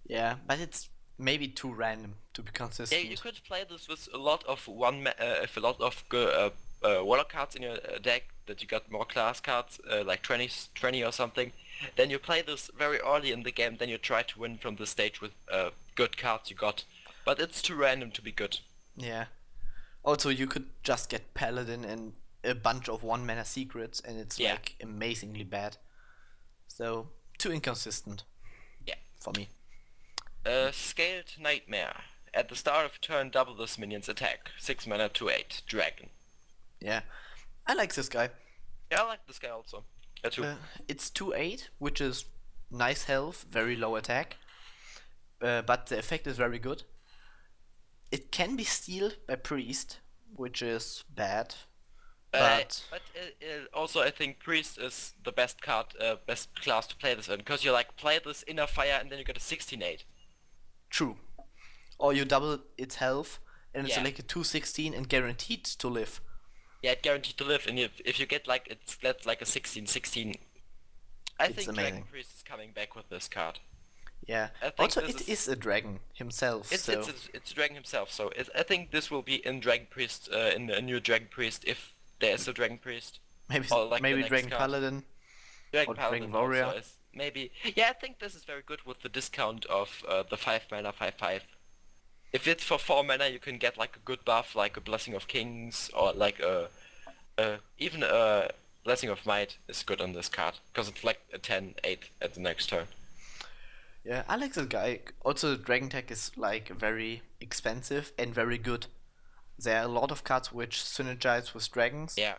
Yeah, but it's maybe too random to be Yeah, consistent. you could play this with a lot of if a lot of Warlock cards in your deck that you got more class cards, like 20 or something. then you play this very early in the game, then you try to win from the stage with good cards you got. But it's too random to be good. Yeah. Also, you could just get Paladin and a bunch of 1 mana secrets, and it's Yeah. like amazingly bad. So, too inconsistent Yeah. for me. Scaled Nightmare. At the start of turn, double this minion's attack. 6 mana, 2/8. Dragon. Yeah. I like this guy. Yeah, I like this guy also. Too. It's 2/8, which is nice health, very low attack. But the effect is very good. It can be stealed by Priest, which is bad. But also I think Priest is the best card, best class to play this in, because you like play this Inner Fire and then you get a 16/8. true. Or you double its health, and it's Yeah. like a 216 and guaranteed to live. Yeah, it guaranteed to live, and if you get like that's like a 16/16. I It's think amazing. Dragon Priest is coming back with this card. Yeah. I think Also, this it is a dragon himself. It's so it's Dragon himself, so I think this will be in Dragon Priest, in a new Dragon Priest, if there is a Dragon Priest. maybe or like the maybe next Dragon card. Paladin. Dragon Or Paladin Dragon Warrior. also is maybe. Yeah, I think this is very good with the discount of the 5 mana 5/5. If it's for 4 mana, you can get like a good buff, like a Blessing of Kings, or like even a Blessing of Might is good on this card, because it's like a 10/8 at the next turn. Yeah, I like this guy. Also, Dragon Tech is like very expensive and very good. There are a lot of cards which synergize with dragons. Yeah.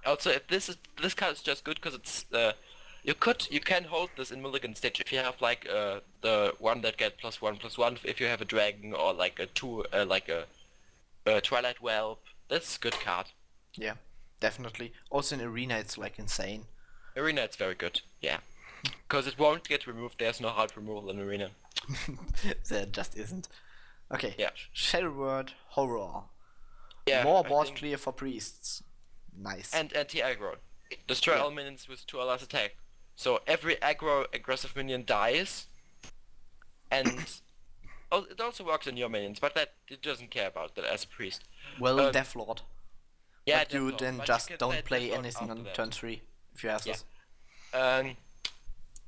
Also, if this card is just good because it's you can hold this in Mulligan stage if you have like the one that get +1/+1 if you have a dragon, or like a 2 like a Twilight Whelp. That's a good card. Yeah, definitely. Also in Arena, it's like insane. Arena, it's very good. Yeah. Because it won't get removed. There's no hard removal in Arena. There just isn't. Okay. Yeah. Shadow Word Horror. Yeah. More I board think- clear for priests. Nice. And anti-aggro. Destroy Yeah. all minions with 2 or less attack. So every aggressive minion dies. And it also works on your minions, but that it doesn't care about that as a priest. Well, Deathlord. Yeah, But you Deathlord, then but just can don't play Deathlord anything after on that. turn 3 if you have Yeah. this.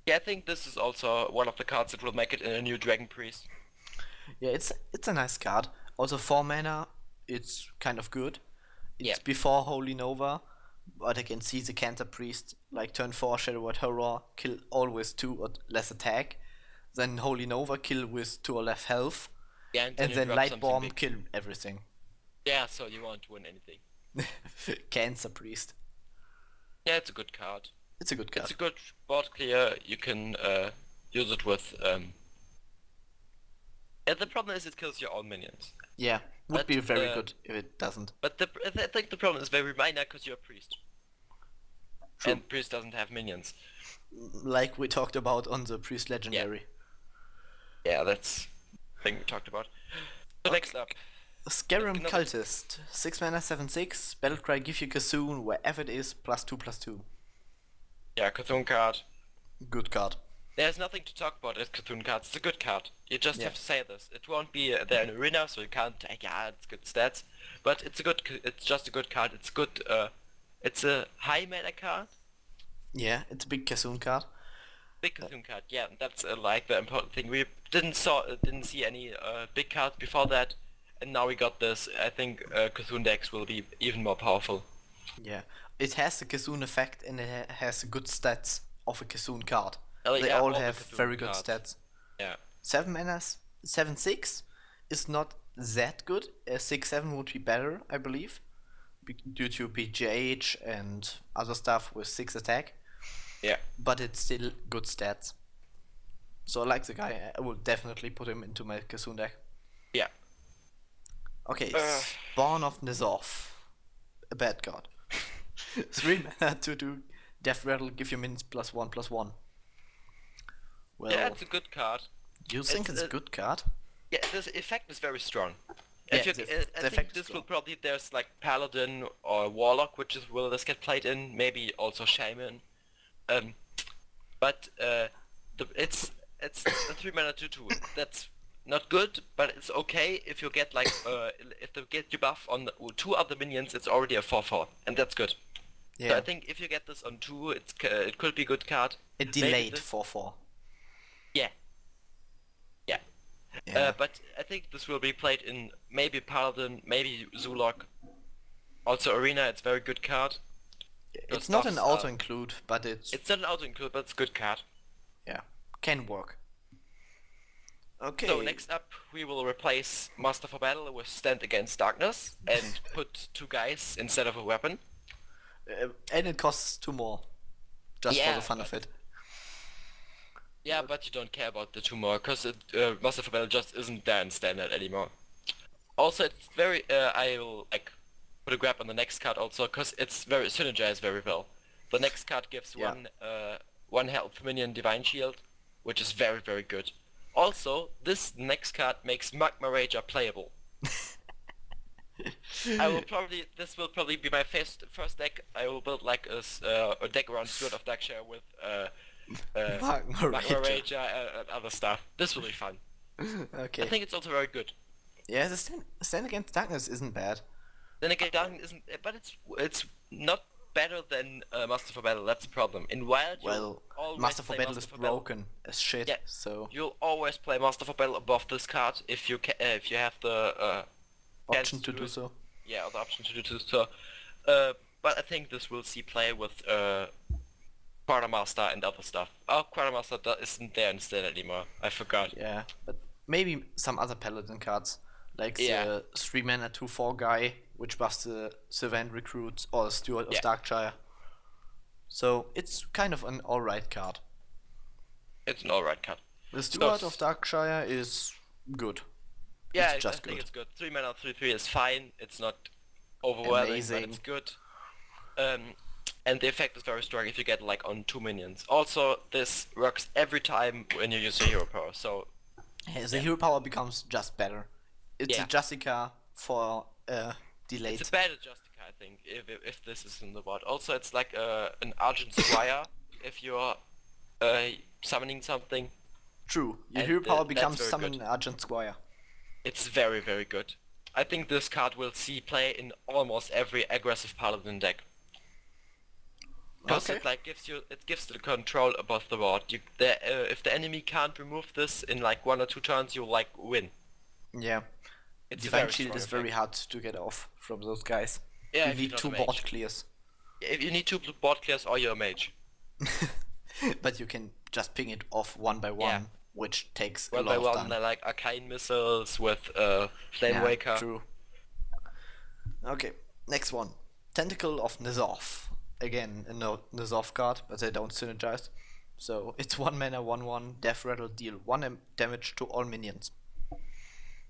Yeah, I think this is also one of the cards that will make it in a new Dragon Priest. Yeah, it's a nice card. Also 4 mana, it's kind of good. It's Yeah. before Holy Nova, but I can see the Cancer Priest, like turn 4 Shadow Word Horror, kill all with 2 or less attack. Then Holy Nova, kill with 2 or less health. Yeah, And you then drop Light something Bomb, big. kill everything. Yeah, so you won't win anything. Cancer Priest. Yeah, it's a good card. It's a good card. It's a good board clear. You can use it with. Yeah, the problem is it kills your own minions. Yeah, would But, be very good if it doesn't. But I think the problem is very minor because you're a priest. True. And priest doesn't have minions. Like we talked about on the Priest Legendary. Yeah, that's the thing we talked about. So next up, Scarum Another- Cultist. 6 mana, 7/6. Battlecry, give you Kassoon wherever it is, +2/+2. yeah, Cthulhu card. Good card. There's nothing to talk about as Cthulhu cards. It's a good card. You just Yeah. have to say this. It won't be there in Arena, so you can't. Yeah, it's good stats, but it's a good. It's just a good card. It's good. It's a high mana card. Yeah, it's a big Kassoon card. Big Cthulhu card. Yeah, that's like the important thing. We didn't see any big cards before that, and now we got this. I think Cthulhu decks will be even more powerful. Yeah. It has the Kassoon effect and it has the good stats of a Kassoon card. Oh, They yeah, all the have Cthulhu very good cards. stats. Yeah. 7 mana, 7/6 is not that good. 6/7 would be better, I believe, due to PGH and other stuff with 6 attack. Yeah. But it's still good stats. So I like the guy. I will definitely put him into my Kassoon deck. Yeah. Okay, Uh. Spawn of Nizov. A bad card. 3 mana, 2/2. Death Rattle, give your minions +1/+1. Well, Yeah, it's a good card. you think it's a good card? Yeah, this effect is very strong. Yeah, If you, the I think effect is this will strong. probably there's like Paladin or Warlock, which is will this get played in? Maybe also Shaman. But it's a 3 mana 2/2. That's not good, but it's okay if you get like if they get you buff on 2 other minions, it's already a 4/4, and that's good. So Yeah. I think if you get this on 2, it could be a good card. A Maybe delayed this- 4/4. Yeah. Yeah. Yeah. But I think this will be played in maybe Paladin, maybe Zulok. Also Arena, it's a very good card. It's Those not an stuffs auto are- include, but It's not an auto include, but it's a good card. yeah, can work. Okay. So next up, we will replace Master for Battle with Stand Against Darkness and put 2 guys instead of a weapon. And it costs 2 more. Just for Yeah, the fun of but- it. Yeah, but you don't care about the 2 more, because Master for Battle just isn't there in Standard anymore. Also, it's very, I will like put a grab on the next card also, because it's very synergized very well. The next card gives Yeah. one health minion Divine Shield, which is very, very good. Also, this next card makes Magma Rager playable. This will probably be my first deck. I will build like a deck around Sword of Darkshire with Magma Magma Rager. Rager and other stuff. This will be fun. Okay. I think it's also very good. Yeah, the stand against darkness isn't bad. Then again, Dark isn't, but it's not better than Master for Battle. That's the problem. In Wild, Well, you'll always Master for play Battle Master is for Battle. broken as shit. Yeah. So You'll always play Master for Battle above this card if you have the option chance to to do it. so. Yeah, the option to do so. But I think this will see play with Quartermaster and other stuff. Oh, Quartermaster isn't there instead anymore. I forgot. Yeah, but maybe some other paladin cards, like Yeah. the 3 mana 2/4 guy, which buffs the Servant Recruit or Steward of Yeah. Darkshire. So it's kind of an alright card. It's an alright card. The Steward of Darkshire is good. Yeah, It's just I think good. it's good. 3 mana 3/3 is fine. It's not overwhelming, Amazing. but it's good. And the effect is very strong if you get like on 2 minions. Also, this works every time when you use a hero power. So Yeah, the hero power becomes just better. It's Yeah. a Jessica for delayed. it's a better Justica, I think, if this is in the board. Also, it's like an Argent Squire if you're summoning something. True. Your and, hero power that's becomes very summon good. Argent Squire. It's very, very good. I think this card will see play in almost every aggressive paladin deck. Because Okay. it like gives the control above the board. If the enemy can't remove this in like 1 or 2 turns, you like win. Yeah. It's a Divine very Shield strong is very effect. hard to get off from those guys. Yeah, you if you're need not 2 a mage. board clears. If you need 2 board clears or you're a mage. But you can just ping it off one by one, Yeah. which takes One a by lot of one, time. they're like arcane missiles with Flame Yeah, Waker. True. Okay, next one. Tentacle of N'Zoth. Again, a N'Zoth card, but they don't synergize. So it's 1 mana, 1/1, Death Rattle, deal 1 damage to all minions.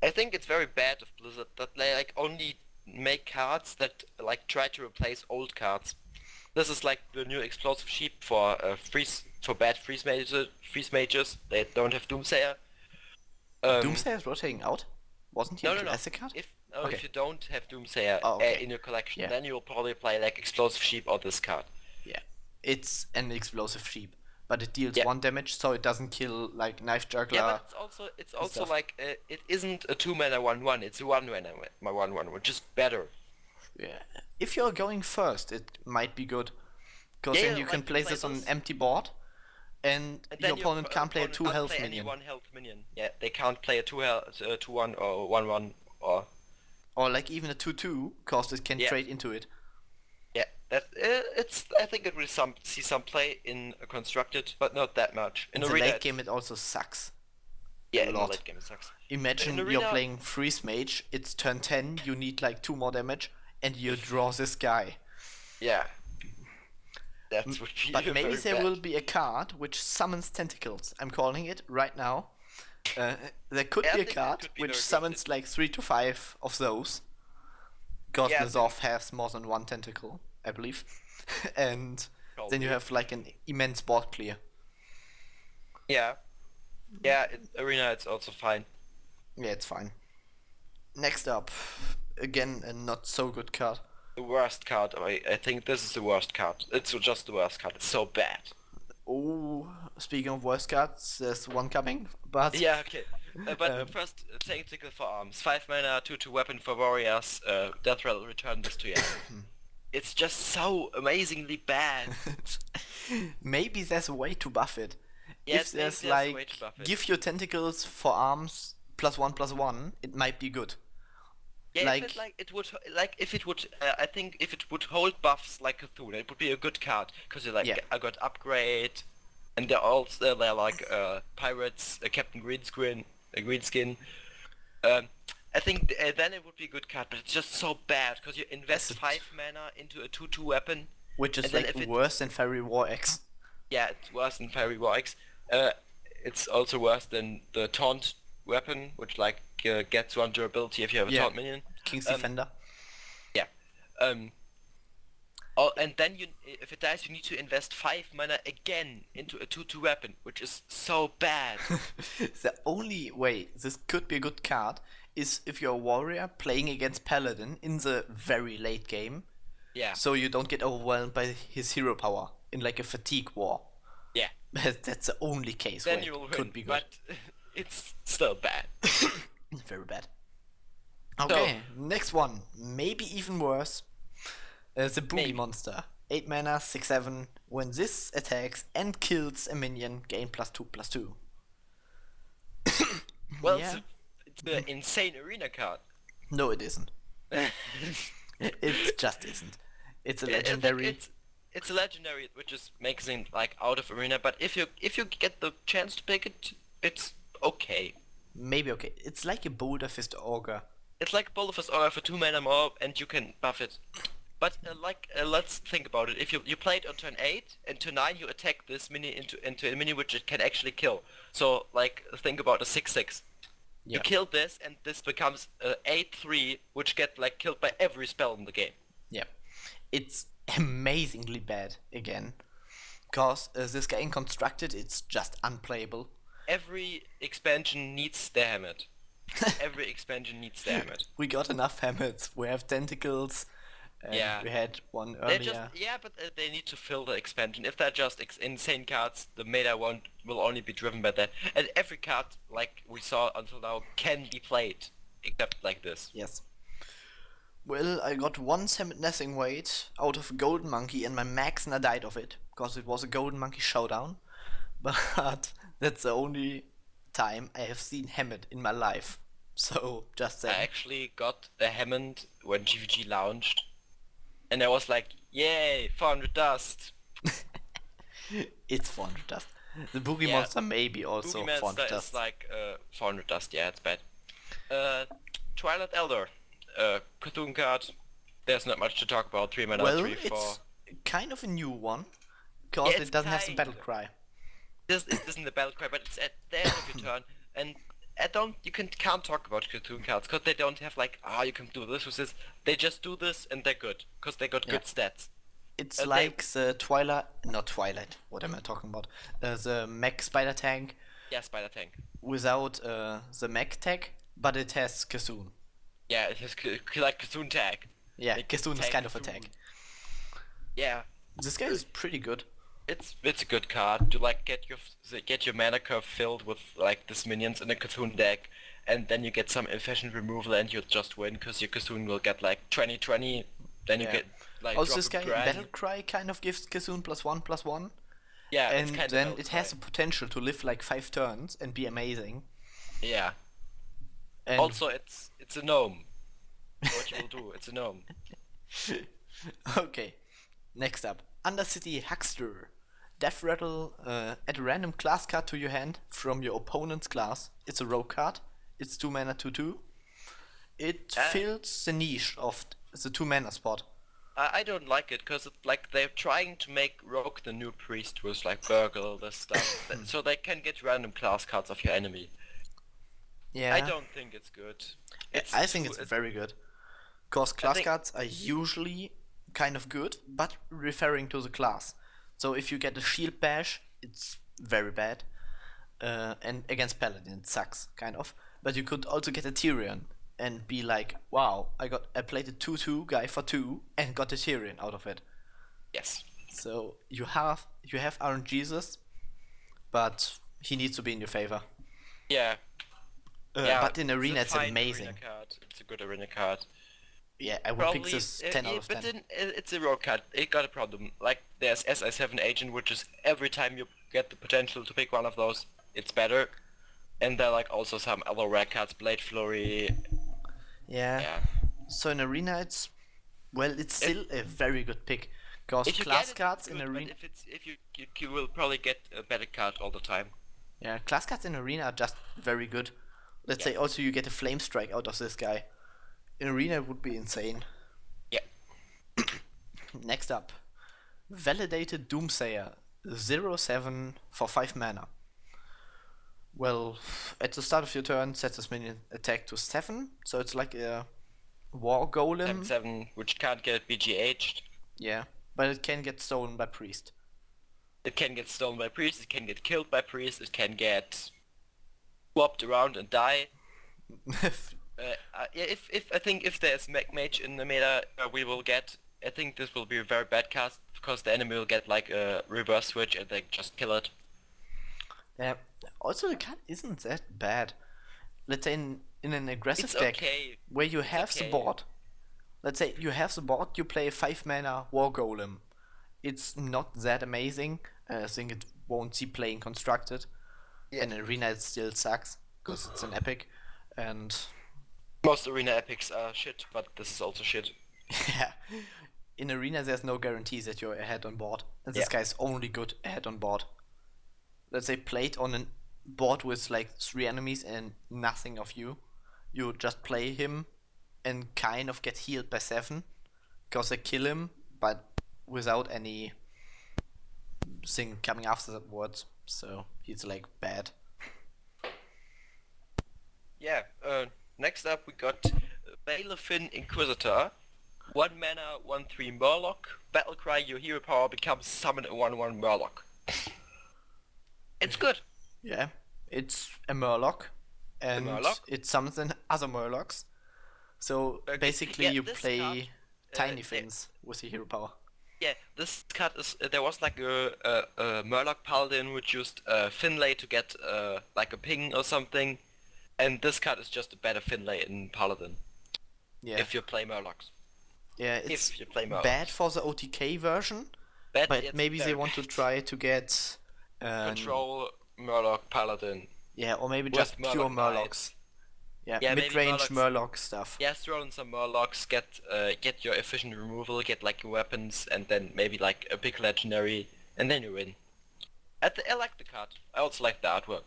I think it's very bad of Blizzard that they like only make cards that like try to replace old cards. This is like the new explosive sheep for bad freeze mages. They don't have Doomsayer. Doomsayer is rotating out? Wasn't he No, a no, no. classic card? Okay. If you don't have Doomsayer Oh, okay. in your collection, Yeah. then you'll probably play like explosive sheep or this card. Yeah. It's an explosive sheep, but it deals Yeah. 1 damage, so it doesn't kill like Knife Juggler. Yeah, but it's also stuff. like it isn't a 2 mana 1/1. It's a 1 mana 1/1, which is better. Yeah. If you're going first, it might be good. Because Yeah, then you like can you place play this on an those- empty board, and And your then opponent can't play a opponent 2 can't health play minion. Any 1 health minion. Yeah, they can't play a 2/1 or 1/1 or Or like even a 2/2, because it can Yeah. trade into it. yeah. That it's. I think it will see some play in constructed, but not that much. In In the arena, late it's- game, it also sucks. yeah, a in the lot. late game it sucks. Imagine In you're arena- playing Freeze Mage, it's turn 10, you need like 2 more damage, and you draw this guy. Yeah. That would be But maybe very there bad. will be a card which summons tentacles. I'm calling it right now. There could Yeah, I be a think it card could be which very good. summons like 3 to 5 of those. Because Yeah, I N'Zoth has more than 1 tentacle, I believe. And then you Probably. have like an immense board clear. Yeah. Yeah, arena it's also fine. Yeah, it's fine. Next up, again, a not so good card. The worst card. I think this is the worst card. It's just the worst card. It's so bad. Oh, speaking of worst cards, there's one coming, but Yeah, okay. But Um, first, Tactical for Arms. 5 mana, 2/2 weapon for warriors. Death Rattle, return this to your hand. it's just so amazingly bad. Maybe there's a way to buff it. If Yes, maybe there's there's a way to like buff it. give your tentacles for arms +1/+1, it might be good. Yeah, if Like it like it would like if it would I think if it would hold buffs like Cthulhu, it would be a good card because you like yeah, I got upgrade, and they're like pirates, Captain Greenskin, Greenskin. Um, I think then it would be a good card, but it's just so bad because you as invest it, 5 mana into a 2/2 weapon, which and is then like if it worse than Fairy War X. yeah it's worse than Fairy Warx. It's also worse than the taunt weapon, which like gets one durability if you have a Yeah, taunt minion. King's Um, Defender. yeah. Um, Oh, and then if it dies, you need to invest 5 mana again into a 2/2 weapon, which is so bad. The only way this could be a good card is if you're a warrior playing against Paladin in the very late game, Yeah, so you don't get overwhelmed by his hero power in like a fatigue war. yeah. That's the only case Then where you will it could win, be good. but it's still bad. Very bad. So, Okay, next one. Maybe even worse. The Boogie maybe. Monster. 8 mana, 6/7. When this attacks and kills a minion, gain +2/+2. Well, Yeah. it's an insane arena card. No, it isn't. It just isn't. It's a legendary. It's a legendary, which is makes it like out of arena. But if you get the chance to pick it, it's okay. Maybe okay. It's like a Boulder Fist Ogre. It's like Bowl of Us Aura for 2 mana more, and you can buff it. But let's think about it. If you play it on turn 8, and turn 9 you attack this mini into a mini which it can actually kill. So like think about a 6/6. You Yeah. kill this, and this becomes a 8/3, which get like killed by every spell in the game. Yeah. It's amazingly bad again. Because this guy in Constructed, it's just unplayable. Every expansion needs the Hamlet. Every expansion needs the Hamlet. We got enough hammers. We have tentacles. And Yeah. we had one They earlier. but they need to fill the expansion. If they're just insane cards, the meta will only be driven by that. And every card, like we saw until now, can be played, except like this. Yes. Well, I got one Nessing weight out of a Golden Monkey and my max and I died of it. Because it was a Golden Monkey showdown. But that's the only time I have seen Hammett in my life. So, just I saying. actually got a Hammond when GVG launched, and I was like, yay, 400 dust. It's 400 dust. The Boogie Yeah. Monster maybe also Boogie 400 Monster dust. is like 400 dust, yeah, it's bad. Twilight Elder, Cthulhu card. There's not much to talk about. 3 mana, Well, 3/4. it's kind of a new one. Because Yeah, it doesn't have the kind battle of. cry. It isn't the battle cry, but it's at the end of your turn, and can't talk about Cthulhu cards because they don't have like you can do this with this. They just do this and they're good because they got good stats. It's They- like the not Twilight, what am I talking about? The mech spider tank Yeah, Spider Tank. without the mech tag, but it has Kassoon. Yeah, it has like Cthulhu tag. Yeah, Like, Kassoon is tag kind of a Cthulhu. tag. Yeah, This guy is pretty good. it's a good card to like get your mana curve filled with like this minions in a Cthulhu deck, and then you get some efficient removal and you'll just win because your Cthulhu will get like 20/20. Then you Yeah. get like Also, drop this a guy, brand. Battle Cry kind of gives Kassoon +1/+1. Yeah, it's And kind then of it has the potential to live like 5 turns and be amazing. yeah. And Also, it's a gnome. What you will do? It's a gnome. okay, next up, Undercity Huckster. Death Rattle, add a random class card to your hand from your opponent's class. It's a rogue card. It's 2 mana 2/2. It fills the niche of the 2 mana spot. I don't like it because like they're trying to make Rogue the new priest with like Burgle this stuff, so they can get random class cards of your enemy. Yeah, I don't think it's good. I think it's very good. Because class think- cards are usually kind of good, but referring to the class. So if you get a Shield Bash, it's very bad. And against Paladin, it sucks, kind of. But you could also get a Tyrion and be like, wow, I played a 2/2 guy for 2 and got a Tyrion out of it. Yes. So you have RNGesus, but he needs to be in your favor. Yeah. Yeah. But in it's a Arena, it's fine amazing. Arena card. It's a good arena card. Yeah, I would pick Probably, this 10 out yeah, of but 10. then it's a rogue card. It got a problem. Like there's SI7 Agent, which is every time you get the potential to pick one of those, it's better. And there are like also some other rare cards, Blade Flurry. Yeah. Yeah. So in Arena, it's If still a very good pick. Because if you get class it, cards it's in good. But Arena. if you will probably get a better card all the time. Yeah, class cards in Arena are just very good. Let's Yeah. say also you get a Flame Strike out of this guy. In Arena, it would be insane. Yeah. Next up, Validated Doomsayer, 0/7 for 5 mana. Well, at the start of your turn, set this minion attack to 7, so it's like a War Golem. 7/7, which can't get BGH'd. Yeah, but it can get stolen by Priest. It can get stolen by priest. It can get killed by priest. It can get swapped around and die. Yeah, if I think if there's Mage in the meta, we will get. I think this will be a very bad cast because the enemy will get like a reverse switch and they just kill it. Yeah. Also, the card isn't that bad. Let's say in an aggressive It's deck okay. where you It's have okay. the board. Let's say you have the board, you play a 5 mana War Golem. It's not that amazing. I think it won't see playing constructed. Yeah. In Arena, it still sucks because it's an epic. And Most arena epics are shit, but this is also shit. yeah, in Arena, there's no guarantee that you're ahead on board. And this Yeah. guy's only good ahead on board. Let's say played on a board with like 3 enemies and nothing of you. You just play him and kind of get healed by 7 because they kill him, but without any thing coming afterwards. So he's like bad. Yeah. Next up we got Balefin Inquisitor. 1 mana, 1/3 Murloc. Battlecry, your hero power becomes summon a 1/1 Murloc. It's good. Yeah, it's a Murloc, and Murloc? it summons in other Murlocs. So Okay, basically, yeah, you this play card, tiny they- things with your hero power. Yeah, this card is. There was like a Murloc Paladin which used Finlay to get like a ping or something, and this card is just a better Finlay in Paladin. Yeah, If you play Murlocs. yeah, it's If you play Murlocs. bad for the OTK version, but it's maybe they very want to bad. try to get Control Murloc Paladin. yeah, or maybe with just pure Murloc Murlocs. Knights. Yeah, Yeah, maybe mid-range Murlocs. Murloc stuff. Yeah, throw in some Murlocs, get your efficient removal, get like your weapons, and then maybe like a big legendary, and then you win. I like the card. I also like the artwork.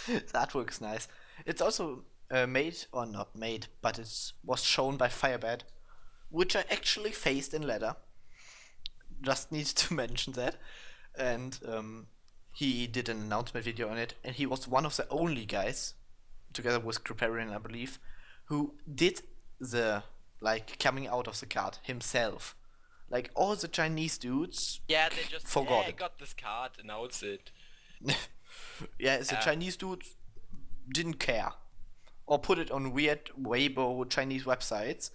The artwork is nice. It's also made, or not made, but it was shown by Firebad, which I actually faced in ladder. Just need to mention that. And he did an announcement video on it, and he was one of the only guys, together with Kriparian, I believe, who did the like coming out of the card himself. Like all the Chinese dudes, Yeah, they just Forgot I it. got this card, announce it. yeah, the Chinese dudes didn't care, or put it on weird Weibo Chinese websites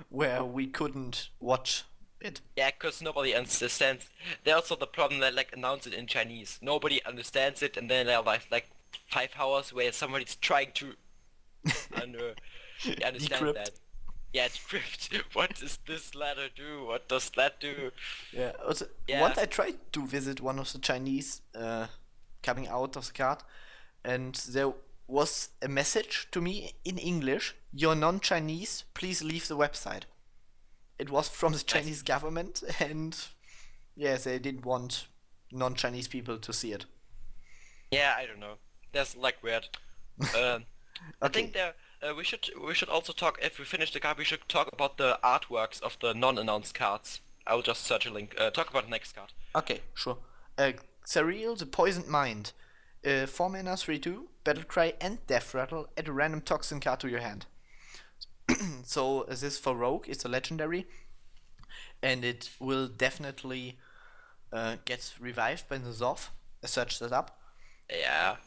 where we couldn't watch it. Yeah, cause nobody understands. There's also the problem that like announce it in Chinese. Nobody understands it, and then there are like 5 hours where somebody's trying to understand Decrypt. that. Yeah, decrypt. What does this letter do? What does that do? Yeah. Also, Yeah. once I tried to visit one of the Chinese coming out of the card, and there was a message to me in English: "You're non-Chinese. Please leave the website." It was from the Chinese government, and yeah, they didn't want non-Chinese people to see it. Yeah, I don't know. That's like weird. I think there we should also talk, if we finish the card, we should talk about the artworks of the non-announced cards. I will just search a link. Talk about the next card. Okay, sure. Xariel, the Poisoned Mind. 4 mana, 3/2, Battlecry and Death Rattle. Add a random toxin card to your hand. So this for Rogue, it's a legendary. And it will definitely get revived by the Zoth. I searched that up. Yeah,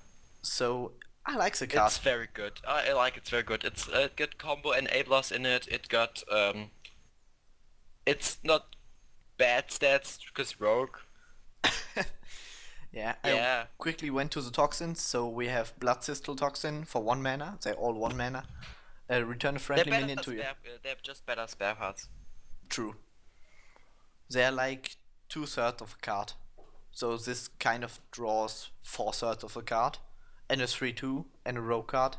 So I like the card. it's very good. I like it's very good. It's a good combo enablers in it. It got it's not bad stats because rogue. Yeah, Yeah. I quickly went to the toxins. So we have Blood Sistel Toxin for 1 mana. They're all 1 mana. Return a They're friendly better minion to you. they're just better spare parts. True. They're like 2/3 of a card. So this kind of draws 4/3 of a card, and a 3/2 and a row card,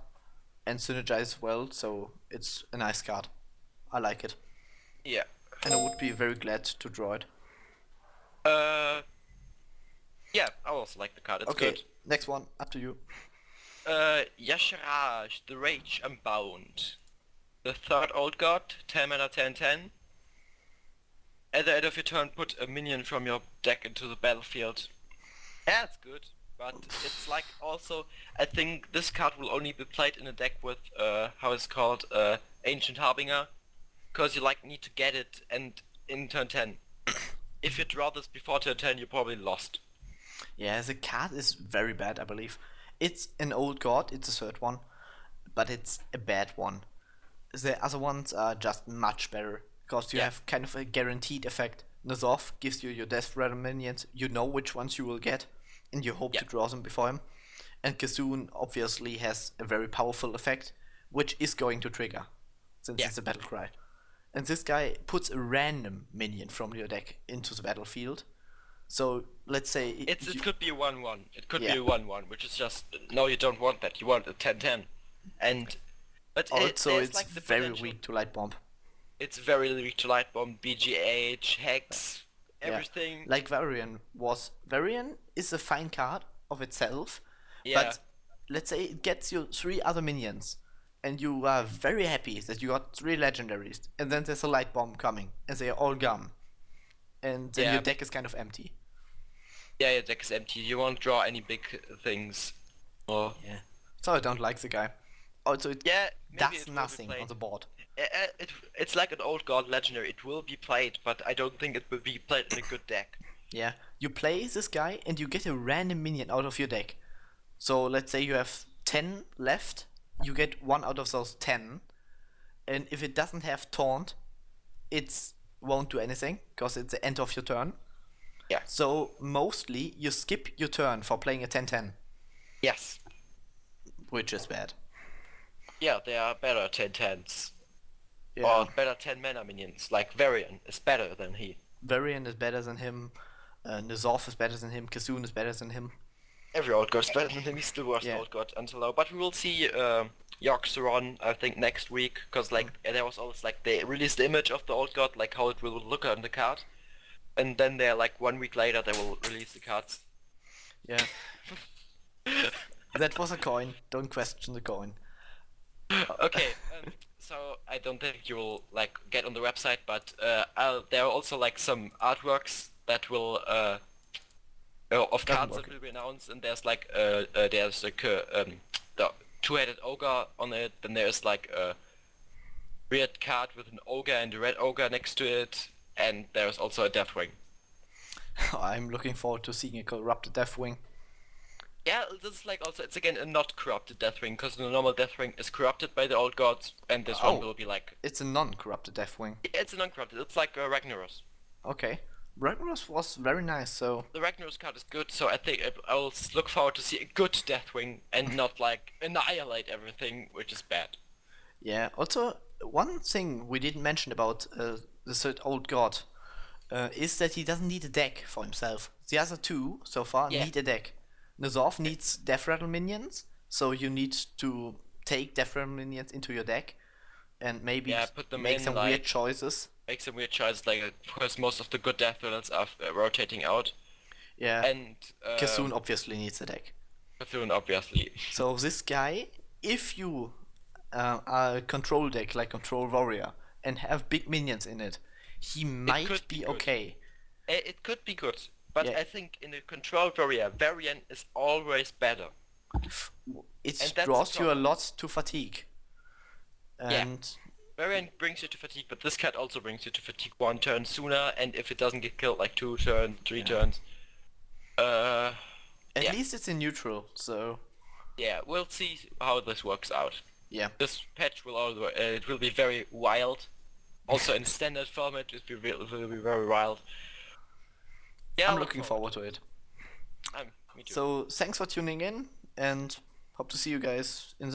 and synergize well. So it's a nice card. I like it, Yeah. and I would be very glad to draw it. Uh, yeah, I also like the card. It's Okay, good. next one, up to you. Yasharaj, the Rage Unbound. The third old god, 10 mana 10/10. At the end of your turn, put a minion from your deck into the battlefield. Yeah, it's good, but it's like also, I think this card will only be played in a deck with, how it's called, Ancient Harbinger, because you like need to get it and in turn 10. If you draw this before turn 10, you're probably lost. Yeah, the card is very bad, I believe. It's an old god, it's a third one, but it's a bad one. The other ones are just much better, because you Yeah. have kind of a guaranteed effect. Nazov gives you your Death Rattle minions, you know which ones you will get, and you hope Yeah. to draw them before him. And Kazoon obviously has a very powerful effect, which is going to trigger, since Yeah. it's a battle cry. And this guy puts a random minion from your deck into the battlefield. So let's say It could be a 1/1. It could Yeah. be a 1/1, which is just, no, you don't want that. You want a 10/10. And but also there's it's like the very potential. weak to light bomb. It's very weak to light bomb, BGH, Hex, Yeah. everything. Like Varian was. Varian is a fine card of itself, Yeah. but let's say it gets you 3 other minions, and you are very happy that you got 3 legendaries, and then there's a light bomb coming, and they are all gone, and then Yeah. your deck is kind of empty. Yeah, your deck is empty. You won't draw any big things. Or Yeah. So I don't like the guy. Also, it yeah, maybe does it will be nothing played. on the board. It's like an old god legendary. It will be played, but I don't think it will be played in a good deck. Yeah, you play this guy and you get a random minion out of your deck. So let's say you have 10 left, you get 1 out of those 10, and if it doesn't have taunt, it won't do anything, because it's the end of your turn. Yeah. So mostly you skip your turn for playing a 10/10, Yes. which is bad. Yeah, there are better 10/10s. Yeah, Or better 10 mana minions. Like Varian is better than he. Varian is better than him, Nazov is better than him, Kazoon is better than him. Every old god is better than him. He's still worst Yeah. old god until now. But we will see Yorksuron, I think, next week. Because like there was always like they released the image of the old god, like how it will look on the card. And then they're like 1 week later they will release the cards. Yeah. That was a coin, don't question the coin. Okay, so I don't think you will like get on the website, but there are also like some artworks that will of cards work. that will be announced, and there's like the two-headed ogre on it. Then there's like a weird card with an ogre and a red ogre next to it, and there's also a Deathwing. I'm looking forward to seeing a corrupted Deathwing. Yeah, this is like also it's again a not corrupted Deathwing, because the normal Deathwing is corrupted by the old gods, and this one Oh. will be like It's a non-corrupted Deathwing. it's a non-corrupted. It's like Ragnaros. Okay. Ragnaros was very nice, so The Ragnaros card is good, so I think I will look forward to see a good Deathwing and not like annihilate everything, which is bad. yeah. Also, one thing we didn't mention about the third old god is that he doesn't need a deck for himself. The other 2 so far Yeah. need a deck. Nazov needs Death Rattle minions, so you need to take Death Rattle minions into your deck and maybe Yeah, put them make in, some like- weird choices. Make some weird choices, like because most of the good Death Villains are rotating out, Yeah. and Kazoon obviously needs a deck. Cthulhu obviously. So this guy, if you are a control deck like Control Warrior and have big minions in it, he might could be be good. okay. It could be good, but Yeah. I think in a control warrior, Varian is always better. It And that's draws the you a problem. lot to fatigue. And Varian brings you to fatigue, but this card also brings you to fatigue 1 turn sooner, and if it doesn't get killed like 2 turns, 3 turns. at yeah. least it's in neutral, so Yeah, we'll see how this works out. yeah. This patch will it will be very wild. Also in standard format, it will be very wild. Yeah, I'm looking forward to it. Me too. So thanks for tuning in, and hope to see you guys in the